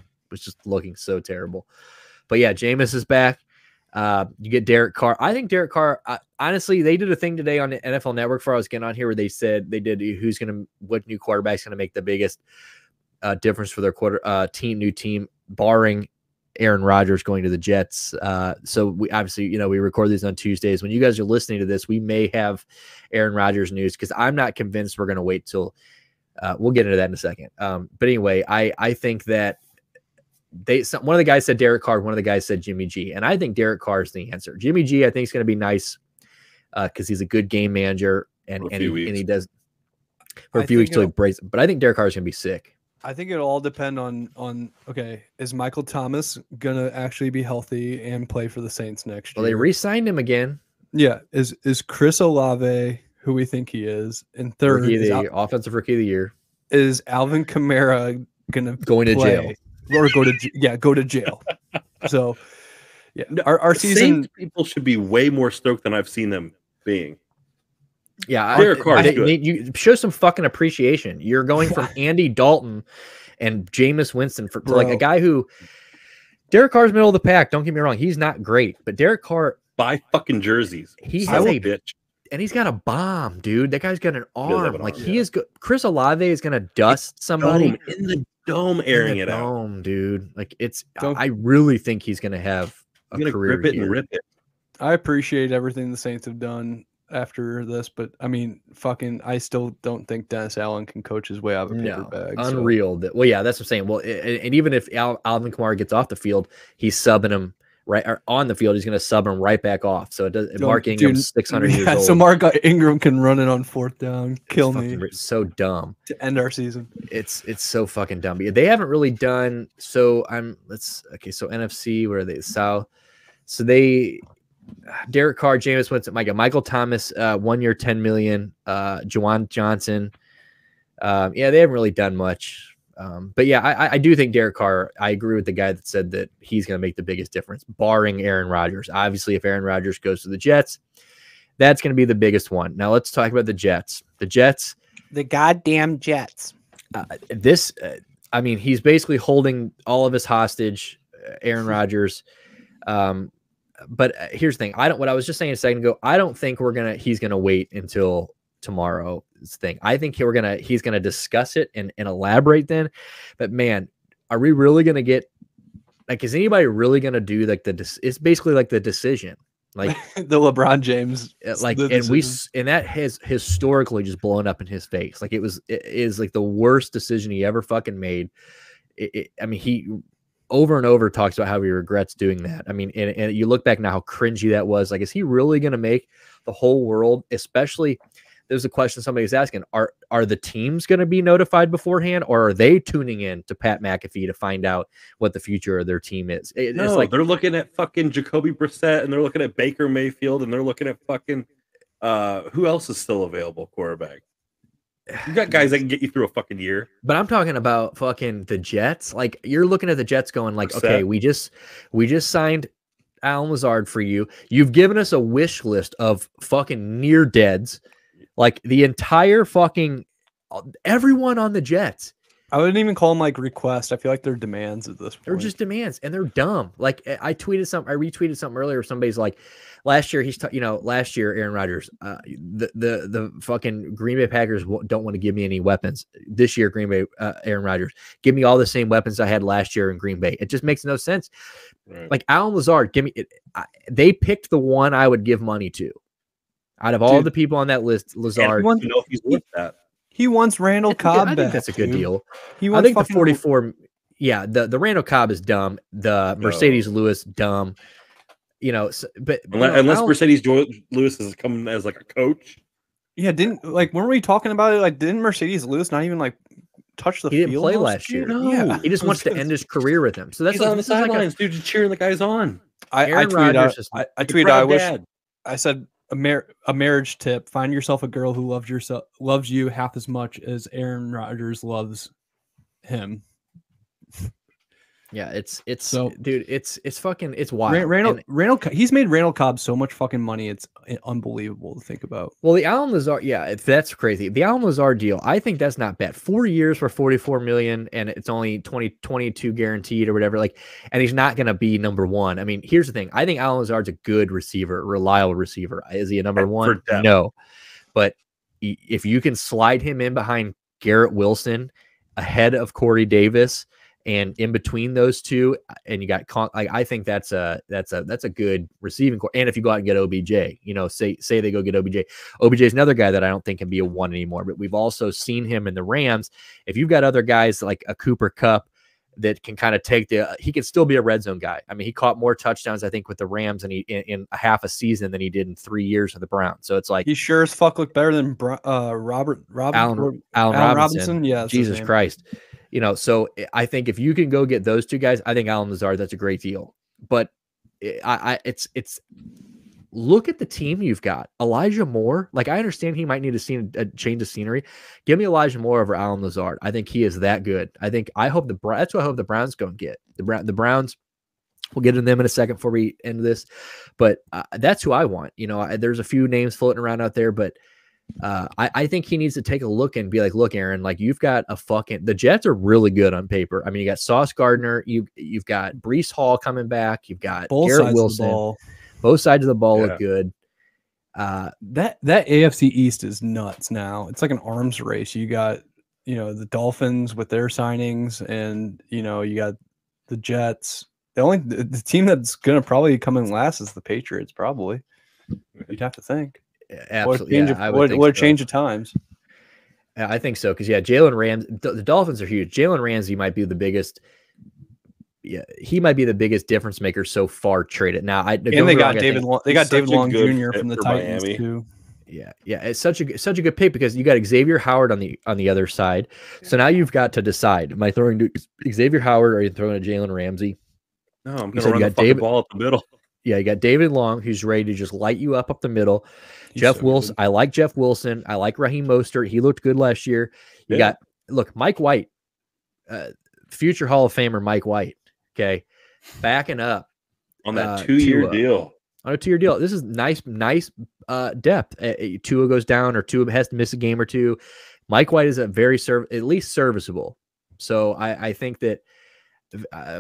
just looking so terrible. But yeah, Jameis is back. You get Derek Carr. I think Derek Carr, honestly, they did a thing today on the NFL Network before I was getting on here where they said what new quarterback's going to make the biggest difference for their new team, barring Aaron Rodgers going to the Jets. So we obviously, we record these on Tuesdays. When you guys are listening to this, we may have Aaron Rodgers news because I'm not convinced we're going to wait till we'll get into that in a second. But anyway, I think that one of the guys said Derek Carr, one of the guys said Jimmy G, and I think Derek Carr is the answer. Jimmy G, I think is going to be nice because he's a good game manager and he does for a few weeks till he breaks. But I think Derek Carr is going to be sick. I think it'll all depend on is Michael Thomas gonna actually be healthy and play for the Saints next year? Well, they re-signed him again. Yeah, is Chris Olave, who we think he is, and third, offensive rookie of the year, is Alvin Kamara going to jail or go to jail? So yeah, our season Saints people should be way more stoked than I've seen them being. Yeah, you show some fucking appreciation. You're going from Andy Dalton and Jameis Winston to like a guy who Derek Carr's middle of the pack. Don't get me wrong, he's not great, but Derek Carr buy fucking jerseys. He has a bitch, and he's got a bomb, dude. That guy's got an arm. He is good. Chris Olave is gonna dust somebody in the dome, airing it out, dude. I really think he's gonna have a career. Grip it and rip it. I appreciate everything the Saints have done after this, but I still don't think Dennis Allen can coach his way out of a paper bag. Unreal. So. Well, yeah, that's what I'm saying. Well, and even if Alvin Kamara gets off the field, he's subbing him right on the field, he's going to sub him right back off. So it does. Mark Ingram's 600 years old. So Mark Ingram can run it on 4th down, kill me. It's so dumb to end our season. It's so fucking dumb. They haven't really done so. So NFC, where are they? South. So they Derek Carr, Jameis Winston, Michael Thomas, 1 year, $10 million. Juwan Johnson. Yeah, they haven't really done much. But yeah, I do think Derek Carr, I agree with the guy that said that he's going to make the biggest difference, barring Aaron Rodgers. Obviously, if Aaron Rodgers goes to the Jets, that's going to be the biggest one. Now let's talk about the Jets. The goddamn Jets. I mean, he's basically holding all of his hostage, Aaron Rodgers. But here's the thing. What I was just saying a second ago, I don't think he's going to wait until tomorrow's thing. I think he's gonna discuss it and elaborate then. But man, are we really gonna get is anybody really gonna do it's basically like the decision, like the LeBron James, and that has historically just blown up in his face. Like it is like the worst decision he ever fucking made. I mean, he over and over talks about how he regrets doing that. I mean, and you look back now how cringy that was. Like, is he really gonna make the whole world, especially? There's a question somebody was asking, are the teams going to be notified beforehand, or are they tuning in to Pat McAfee to find out what the future of their team is? It's like they're looking at fucking Jacoby Brissett, and they're looking at Baker Mayfield, and they're looking at fucking who else is still available quarterback? You got guys that can get you through a fucking year. But I'm talking about fucking the Jets. Like, you're looking at the Jets going like, Brissett. Okay, we just signed Allen Lazard for you. You've given us a wish list of fucking near deads. Like the entire fucking everyone on the Jets. I wouldn't even call them like requests. I feel like they're demands at this point. They're just demands, and they're dumb. Like I retweeted something earlier. Somebody's like, last year Aaron Rodgers, the fucking Green Bay Packers don't want to give me any weapons this year. Green Bay, Aaron Rodgers, give me all the same weapons I had last year in Green Bay. It just makes no sense. Right. Like Allen Lazard, they picked the one I would give money to. Out of all the people on that list, Lazard. He wants Randall Cobb. I think that's a good deal. I think the 44. Yeah, the Randall Cobb is dumb. The Mercedes Lewis dumb. But unless Mercedes Lewis is coming as like a coach. Yeah, weren't we talking about it? Like, didn't Mercedes Lewis not even like touch the field? He didn't play last year. No. Yeah, he just wants to end his career with him. So that's on the sidelines, dude, just cheering the guys on. I tweeted. I said. A marriage tip: find yourself a girl who loves you half as much as Aaron Rodgers loves him. Yeah, it's wild. Randall, he's made Randall Cobb so much fucking money. It's unbelievable to think about. Well, the Allen Lazard, that's crazy. The Allen Lazard deal, I think that's not bad. 4 years for $44 million, and it's only 22 guaranteed or whatever. Like, and he's not going to be number one. I mean, here's the thing. I think Allen Lazard's a good receiver, reliable receiver. Is he a number one? No, but if you can slide him in behind Garrett Wilson, ahead of Corey Davis, and in between those two, and you got I think that's a good receiving core. And if you go out and get OBJ, say they go get OBJ. OBJ is another guy that I don't think can be a one anymore. But we've also seen him in the Rams. If you've got other guys like a Cooper Kupp that can kind of he can still be a red zone guy. I mean, he caught more touchdowns, I think, with the Rams in a half a season than he did in 3 years with the Browns. So it's like he sure as fuck looked better than Allen Robinson. Yeah, Jesus Christ. So I think if you can go get those two guys, I think Allen Lazard, that's a great deal. But it's look at the team you've got. Elijah Moore, like I understand he might need a change of scenery. Give me Elijah Moore over Allen Lazard. I think he is that good. I hope that's what I hope the Browns go and get. The Browns, we'll get into them in a second before we end this. But that's who I want. There's a few names floating around out there, but I think he needs to take a look and be like, look, Aaron, like you've got the Jets are really good on paper. I mean, you got Sauce Gardner, you've got Breece Hall coming back, you've got Garrett Wilson. Both sides of the ball look good. That AFC East is nuts now. It's like an arms race. You got, the Dolphins with their signings, and you got the Jets. The team that's gonna probably come in last is the Patriots, probably. You'd have to think. Absolutely. What a change of times. I think so. Because Jalen Ramsey, the Dolphins are huge. Jalen Ramsey might be the biggest. he might be the biggest difference maker so far traded. Now, and they got David Long Jr. from the Titans Miami too. Yeah, it's such a good pick because you got Xavier Howard on the other side. So now you've got to decide: am I throwing to Xavier Howard or are you throwing to Jalen Ramsey? No, I'm going to run the fucking ball up the middle. Yeah, you got David Long, who's ready to just light you up the middle. Jeff Wilson. I like Jeff Wilson. I like Raheem Mostert. He looked good last year. You got Mike White, future Hall of Famer Mike White. Okay, backing up on that 2-year deal. On a 2-year deal. This is nice depth. Tua goes down or Tua has to miss a game or two. Mike White is a very at least serviceable. So I think that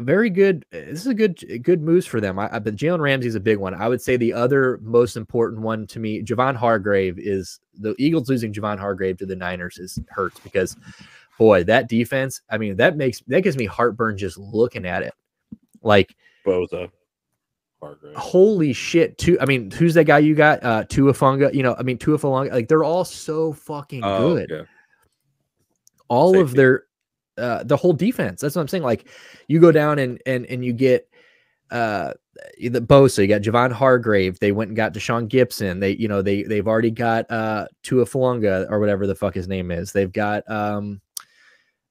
very good. This is a good moves for them. But Jalen Ramsey is a big one. I would say the other most important one to me, Javon Hargrave, is the Eagles losing Javon Hargrave to the Niners hurts because, boy, that defense. I mean, that gives me heartburn just looking at it. Like Bosa. Hargrave. Holy shit! Who's that guy you got? Tuafunga. Tuafunga. Like they're all so fucking good. Yeah. All Safety. Of their, the whole defense. That's what I'm saying. Like you go down and you get the Bosa. You got Javon Hargrave. They went and got Deshaun Gibson. They've already got Tuafunga or whatever the fuck his name is. They've got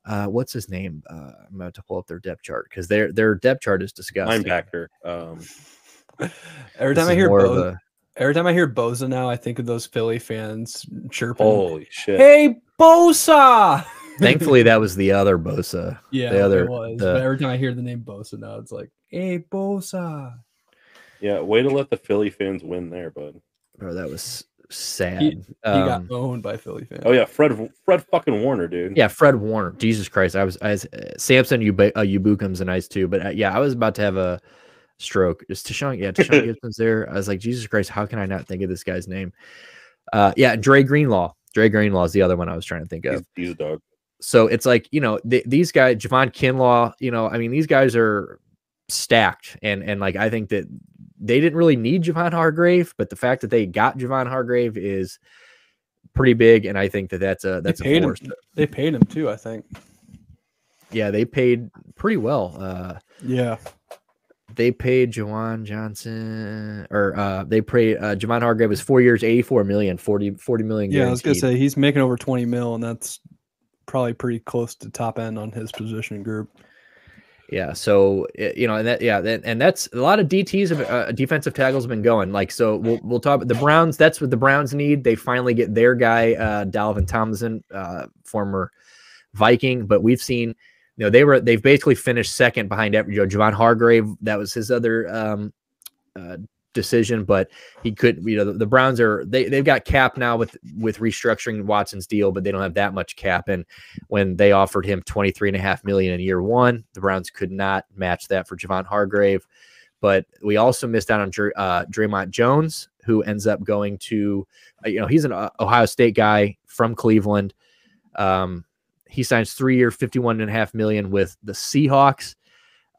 what's his name? I'm about to pull up their depth chart because their depth chart is disgusting. Linebacker. Every time I hear Bosa now, I think of those Philly fans chirping. Holy shit! Hey, Bosa! Thankfully, that was the other Bosa. Yeah, it was. But every time I hear the name Bosa now, it's like, hey, Bosa. Yeah, way to let the Philly fans win there, bud. Bro, that was sad. He got owned by Philly fans. Oh yeah, Fred fucking Warner, dude. Yeah, Fred Warner. Jesus Christ, I was Samson Ubukam's a nice too, but I was about to have a stroke. Just Deshaun Gibson's there. I was like, Jesus Christ, how can I not think of this guy's name? Dre Greenlaw. Dre Greenlaw is the other one I was trying to think of. He's a dog. So it's like, these guys, Javon Kinlaw, these guys are stacked. And like, I think that they didn't really need Javon Hargrave, but the fact that they got Javon Hargrave is pretty big. And I think that's a force. They paid him too, I think. Yeah, they paid pretty well. Yeah. They paid Jawan Johnson, or they paid Javon Hargrave was 4 years, $84 million, 40 million. Yeah, guaranteed. I was gonna say he's making over 20 mil, and that's probably pretty close to top end on his position group. Yeah, so and that's a lot of DTs of defensive tackles have been going. Like, so we'll talk about the Browns. That's what the Browns need. They finally get their guy, Dalvin Tomlinson, former Viking, but we've seen. They've basically finished second behind Javon Hargrave. That was his other decision, but he couldn't. The Browns they've got cap now with restructuring Watson's deal, but they don't have that much cap. And when they offered him $23.5 million in year one, the Browns could not match that for Javon Hargrave. But we also missed out on Draymond Jones, who ends up going to, he's an Ohio State guy from Cleveland. He signs 3-year, $51.5 million with the Seahawks.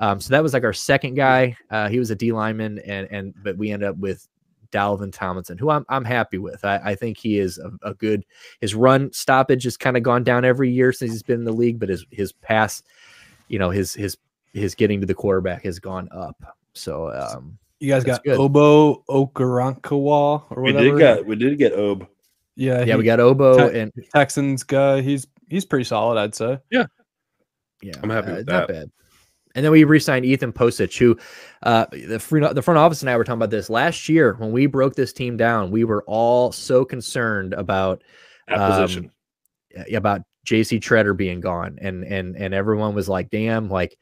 So that was like our second guy. He was a D lineman, but we end up with Dalvin Tomlinson, who I'm happy with. I think he is a good. His run stoppage has kind of gone down every year since he's been in the league, but his pass, his getting to the quarterback has gone up. So you guys got good. Obo Okoronkwo or whatever. We did get Ob. Yeah, we got Obo and Texans guy. He's pretty solid, I'd say. Yeah, I'm happy with that. Not bad. And then we re-signed Ethan Posich, who the front office and I were talking about this last year when we broke this team down. We were all so concerned about position, about J.C. Treader being gone, and everyone was like, "Damn, like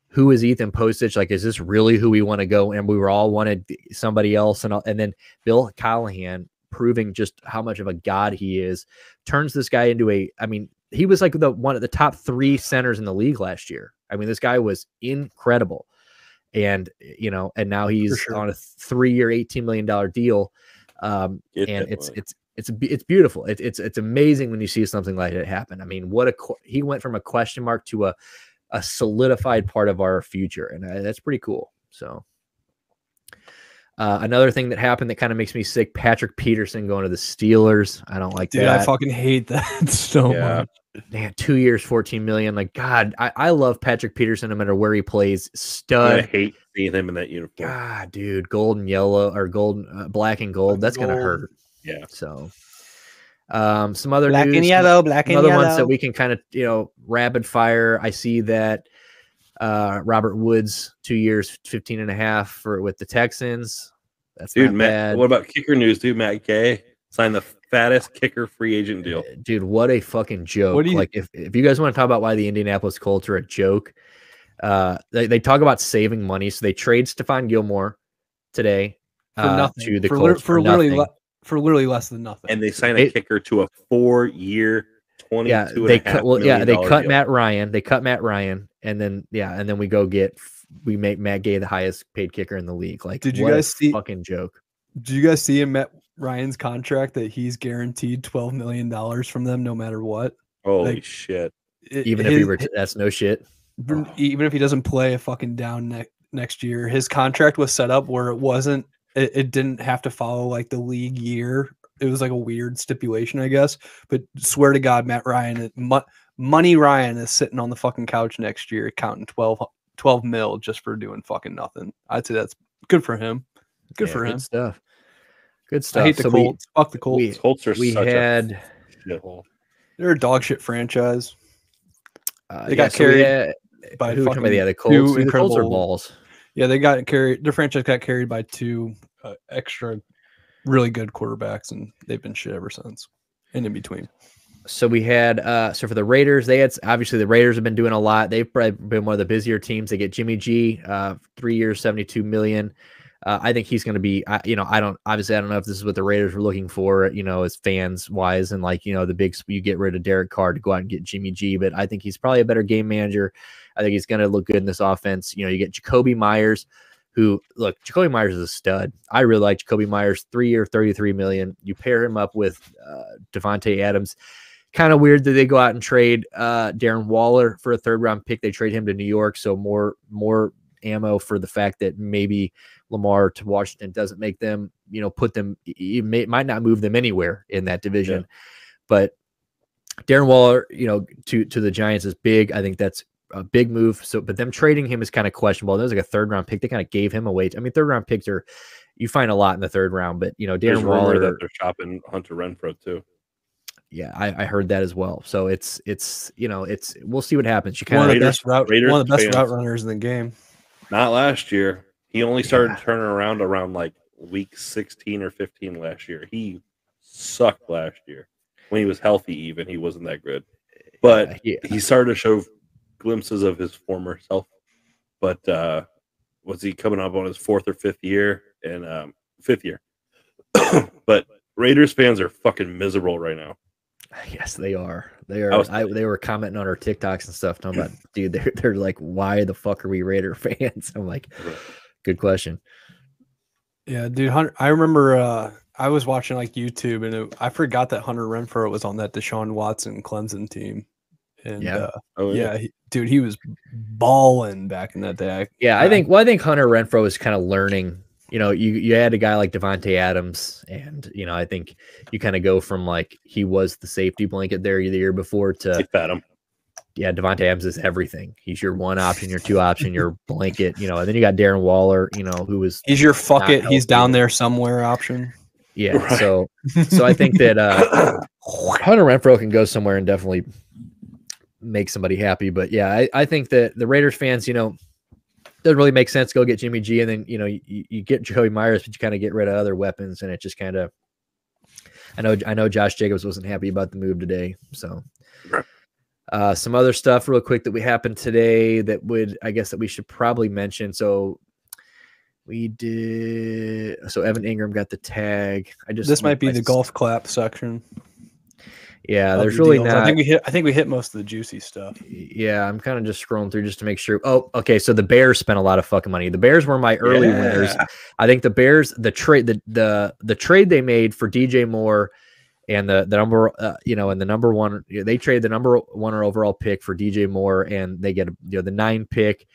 who is Ethan Posich? Like, is this really who we want to go?" And we were all wanted somebody else, and then Bill Callahan, proving just how much of a god he is, turns this guy into he was like one of the top 3 centers in the league last year. I mean, this guy was incredible. And, and now he's on a 3-year, $18 million deal. And it's beautiful. It's amazing when you see something like that happen. I mean, he went from a question mark to a solidified part of our future. And that's pretty cool. So another thing that happened that kind of makes me sick, Patrick Peterson going to the Steelers. I don't like that. I fucking hate that so much. Man, 2 years, 14 million. Like, God, I love Patrick Peterson no matter where he plays. Stud. I hate seeing him in that uniform. God, dude, gold and yellow or gold, black and gold. That's gonna hurt. Yeah. So, some other Black news, and yellow, black and other yellow. ones that we can kind of rapid fire. I see that Robert Woods 2 years, 15.5 with the Texans. That's dude, not Matt. bad. What about kicker news? Dude, Matt Gay signed the fattest kicker free agent deal. Dude, what a fucking joke! Like, if you guys want to talk about why the Indianapolis Colts are a joke, they talk about saving money, so they trade Stephon Gilmore today for nothing to the Colts for nothing. For literally less than nothing. And they signed a kicker to a 4-year, $22.5 million they cut deal. Matt Ryan. They cut Matt Ryan, and then we make Matt Gay the highest paid kicker in the league. Like, did you guys see? Fucking joke. Did you guys see in Matt Ryan's contract that he's guaranteed $12 million from them no matter what? Holy shit! That's no shit. Even if he doesn't play a fucking down next year, his contract was set up where it didn't have to follow like the league year. It was like a weird stipulation, I guess. But swear to God, Matt Ryan, Money Ryan is sitting on the fucking couch next year counting 12 mil just for doing fucking nothing. I'd say that's good for him. Good for him. Good stuff. I hate the Colts. Fuck the Colts. Colts are such a shithole. They're a dog shit franchise. They got carried by the Colts. The Colts are balls. Yeah, they got carried. Their franchise got carried by 2 extra really good quarterbacks, and they've been shit ever since. And in between. So we had for the Raiders, obviously the Raiders have been doing a lot. They've probably been one of the busier teams. They get Jimmy G, 3 years, $72 million. I think he's going to be, I don't know if this is what the Raiders were looking for, as fans wise, and you get rid of Derek Carr to go out and get Jimmy G, but I think he's probably a better game manager. I think he's going to look good in this offense. You get Jacoby Myers, Jacoby Myers is a stud. I really like Jacoby Myers, 3 year, $33 million. You pair him up with Devontae Adams. Kind of weird that they go out and trade Darren Waller for a 3rd round pick. They trade him to New York. So more ammo for the fact that maybe Lamar to Washington doesn't make them, might not move them anywhere in that division. Yeah. But Darren Waller, to the Giants is big. I think that's a big move. So, but them trading him is kind of questionable. There's like a 3rd round pick. They kind of gave him away. I mean, 3rd round picks you find a lot in the 3rd round, but Darren Waller, that they're shopping Hunter Renfrow too. Yeah, I heard that as well. So it's we'll see what happens. One of the best route runners in the game. Not last year. He only started turning around like week 16 or 15 last year. He sucked last year. When he was healthy, even he wasn't that good. But he started to show glimpses of his former self. But was he coming up on his 4th or 5th year? And 5th year. But Raiders fans are fucking miserable right now. Yes, they are. They are. They were commenting on our TikToks and stuff, talking about, dude, they're like, why the fuck are we Raider fans? I'm like, good question. Yeah, dude. I remember I was watching like YouTube, and I forgot that Hunter Renfrow was on that Deshaun Watson Clemson team. And dude, he was balling back in that day. Yeah, I think Hunter Renfrow is kind of learning. You had a guy like Devontae Adams, and I think you kind of go from like he was the safety blanket there the year before to Devontae Adams is everything. He's your 1 option, your 2 option, your blanket. And then you got Darren Waller, he's your fuck it. He's down there somewhere option. Yeah, right. So I think that Hunter Renfrow can go somewhere and definitely make somebody happy. But yeah, I think that the Raiders fans, doesn't really make sense to go get Jimmy G, and then you get Jacoby Myers, but you kind of get rid of other weapons, and it just kind of. I know Josh Jacobs wasn't happy about the move today, so. Some other stuff real quick that we happened today that we should probably mention. So we did. So Evan Ingram got the tag. This might be the golf clap section. Yeah, there's really not. I think we hit most of the juicy stuff. Yeah, I'm kind of just scrolling through just to make sure. Oh, okay. So the Bears spent a lot of fucking money. The Bears were my early winners. I think the Bears, the trade they made for DJ Moore and the number, and the number one, they trade the number 1 overall pick for DJ Moore, and they get the 9 pick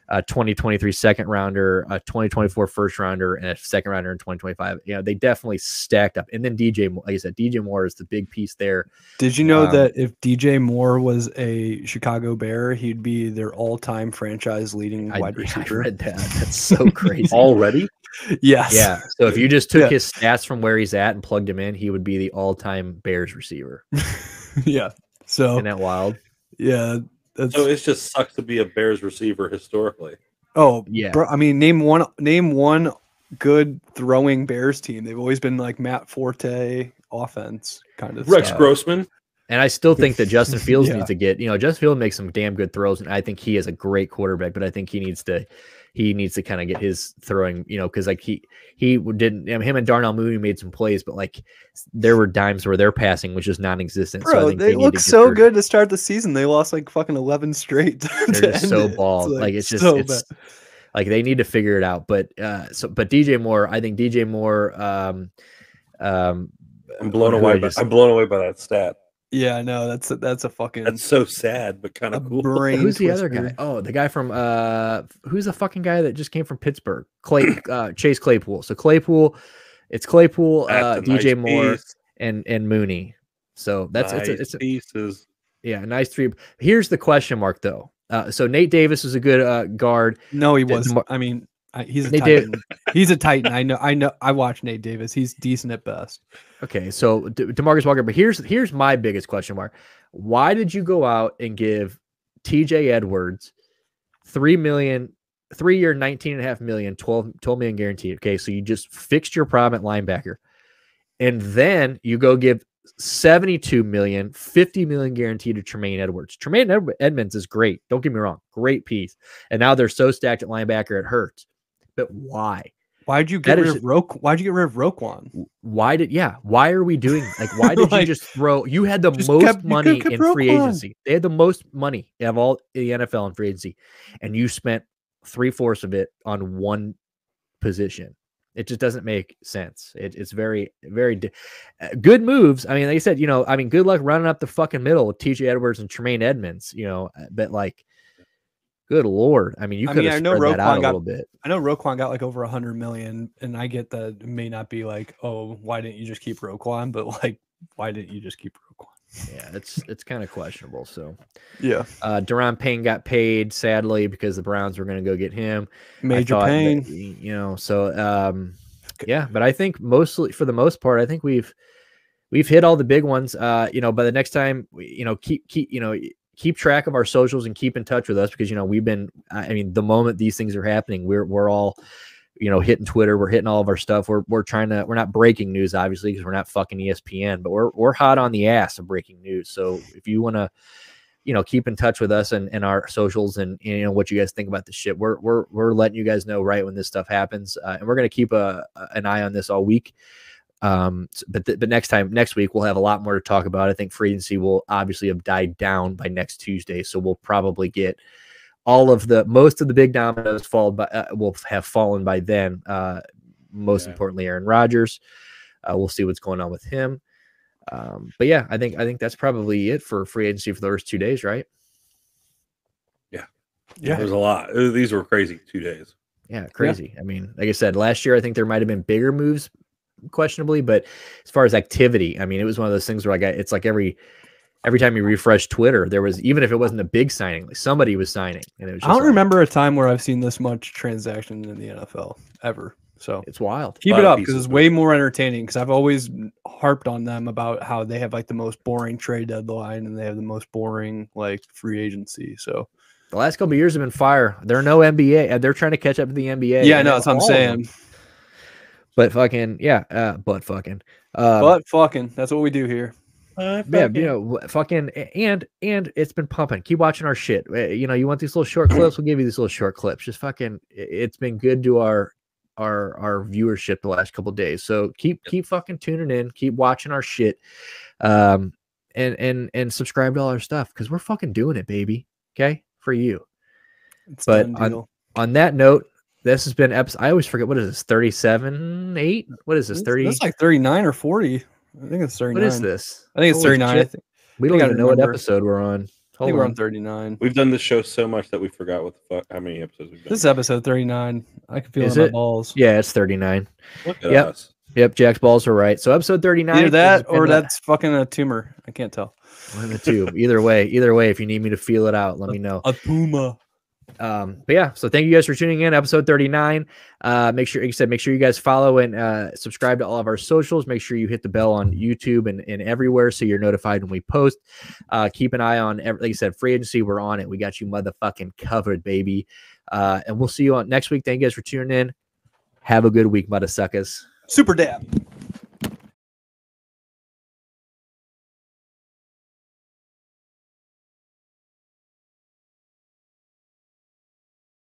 a 2023 second rounder, a 2024 first rounder, and a second rounder in 2025. They definitely stacked up. And then DJ, like I said, DJ Moore is the big piece there. Did you know that if DJ Moore was a Chicago Bear, he'd be their all-time franchise leading wide receiver? I read that. That's so crazy. Already? Yes. Yeah. So if you just took his stats from where he's at and plugged him in, he would be the all-time Bears receiver. Yeah. So isn't that wild? Yeah. So it just sucks to be a Bears receiver historically. Oh yeah, bro, I mean, name one good throwing Bears team. They've always been like Matt Forte offense kind of Rex style. Grossman. And I still think that Justin Fields needs to get, Justin Fields makes some damn good throws, and I think he is a great quarterback, but I think he needs to kind of get his throwing, because like he didn't, him and Darnell Mooney made some plays, but like there were dimes where their passing was just non-existent. Bro, so I think they look so good to start the season. They lost like fucking 11 straight. They're just so bald. It's just so bad. Like they need to figure it out. But DJ Moore, I think DJ Moore. I'm blown away. I'm blown away by that stat. Yeah, no, that's a fucking. That's so sad, but kind of cool. Who's the other guy? Oh, the guy from who's the fucking guy that just came from Pittsburgh? Chase Claypool. So it's Claypool, DJ Moore, and Mooney. So that's it's pieces. Yeah, nice three. Here's the question mark though. So Nate Davis is a good guard. No, he wasn't. I mean, he's a Titan. He's a Titan. I know. I watch Nate Davis. He's decent at best. Okay, so DeMarcus Walker. But here's my biggest question mark. Why did you go out and give TJ Edwards $3 million, 3 year, $19.5 million, $12 million guaranteed? Okay, so you just fixed your problem at linebacker, and then you go give $72 million, $50 million guaranteed to Tremaine Edwards. Tremaine Edmonds is great. Don't get me wrong, great piece. And now they're so stacked at linebacker it hurts. But why? Why'd you get rid of Roquan? Why are we doing why did you just throw? You had the most money in free agency. They had the most money of all the NFL in free agency, and you spent 3/4 of it on one position. It just doesn't make sense. It's very, very good moves. I mean, like I said, good luck running up the fucking middle with TJ Edwards and Tremaine Edmonds, but like, good Lord. I mean, you could have spread that out a little bit. I know Roquan got like over $100 million, and I get that it may not be like, oh, why didn't you just keep Roquan? But like, why didn't you just keep Roquan? Yeah, it's kind of questionable. So yeah, Daron Payne got paid sadly because the Browns were going to go get him. Major pain, yeah. But I think mostly for the most part, I think we've hit all the big ones. By the next time, keep track of our socials and keep in touch with us because we've been. I mean, the moment these things are happening, we're all. Hitting Twitter, we're hitting all of our stuff. We're not breaking news, obviously, because we're not fucking ESPN, but we're hot on the ass of breaking news. So if you want to, keep in touch with us and our socials and what you guys think about this shit, we're letting you guys know right when this stuff happens. And we're going to keep an eye on this all week. But next week, we'll have a lot more to talk about. I think free agency will obviously have died down by next Tuesday. So we'll probably get most of the big dominoes will have fallen by then. Most importantly, Aaron Rodgers. We'll see what's going on with him. But yeah, I think that's probably it for free agency for those 2 days, right? Yeah. There's a lot. These were crazy 2 days. Yeah, crazy. Yeah. I mean, like I said, last year I think there might have been bigger moves, questionably, but as far as activity, I mean, it was one of those things where it's like every time you refresh Twitter, there was, even if it wasn't a big signing, like somebody was signing. And it was just I don't remember a time where I've seen this much transaction in the NFL ever. So it's wild. Keep it up because it's way more entertaining. Because I've always harped on them about how they have like the most boring trade deadline and they have the most boring like free agency. So the last couple of years have been fire. There are no NBA. They're trying to catch up to the NBA. Yeah, I know that's what I'm saying. But fucking butt fucking. That's what we do here. Fucking and it's been pumping. Keep watching our shit. You want these little short clips? We'll give you these little short clips. Just fucking. It's been good to our viewership the last couple of days. So keep fucking tuning in. Keep watching our shit. And subscribe to all our stuff because we're fucking doing it, baby. Okay, for you. But on that note. This has been episode. I always forget. What is this? 37, 8? What is this? 30? It's like 39 or 40. I think it's 39. What is this? I think it's 39. We don't even know what episode we're on. I think we're on 39. We've done this show so much that we forgot what the fuck how many episodes we've done. This is episode 39. I can feel it in my balls. Yeah, it's 39. Look at us. Yep, Jack's balls are right. So episode 39. Either that or that's fucking a tumor. I can't tell. One of the two. Either way, if you need me to feel it out, let me know. A puma. But yeah, so thank you guys for tuning in. Episode 39. Make sure, like I said, make sure you guys follow and subscribe to all of our socials. Make sure you hit the bell on YouTube and everywhere so you're notified when we post. Keep an eye on, like I said, free agency. We're on it. We got you motherfucking covered, baby. And we'll see you on next week. Thank you guys for tuning in. Have a good week, mother suckers. Super dab.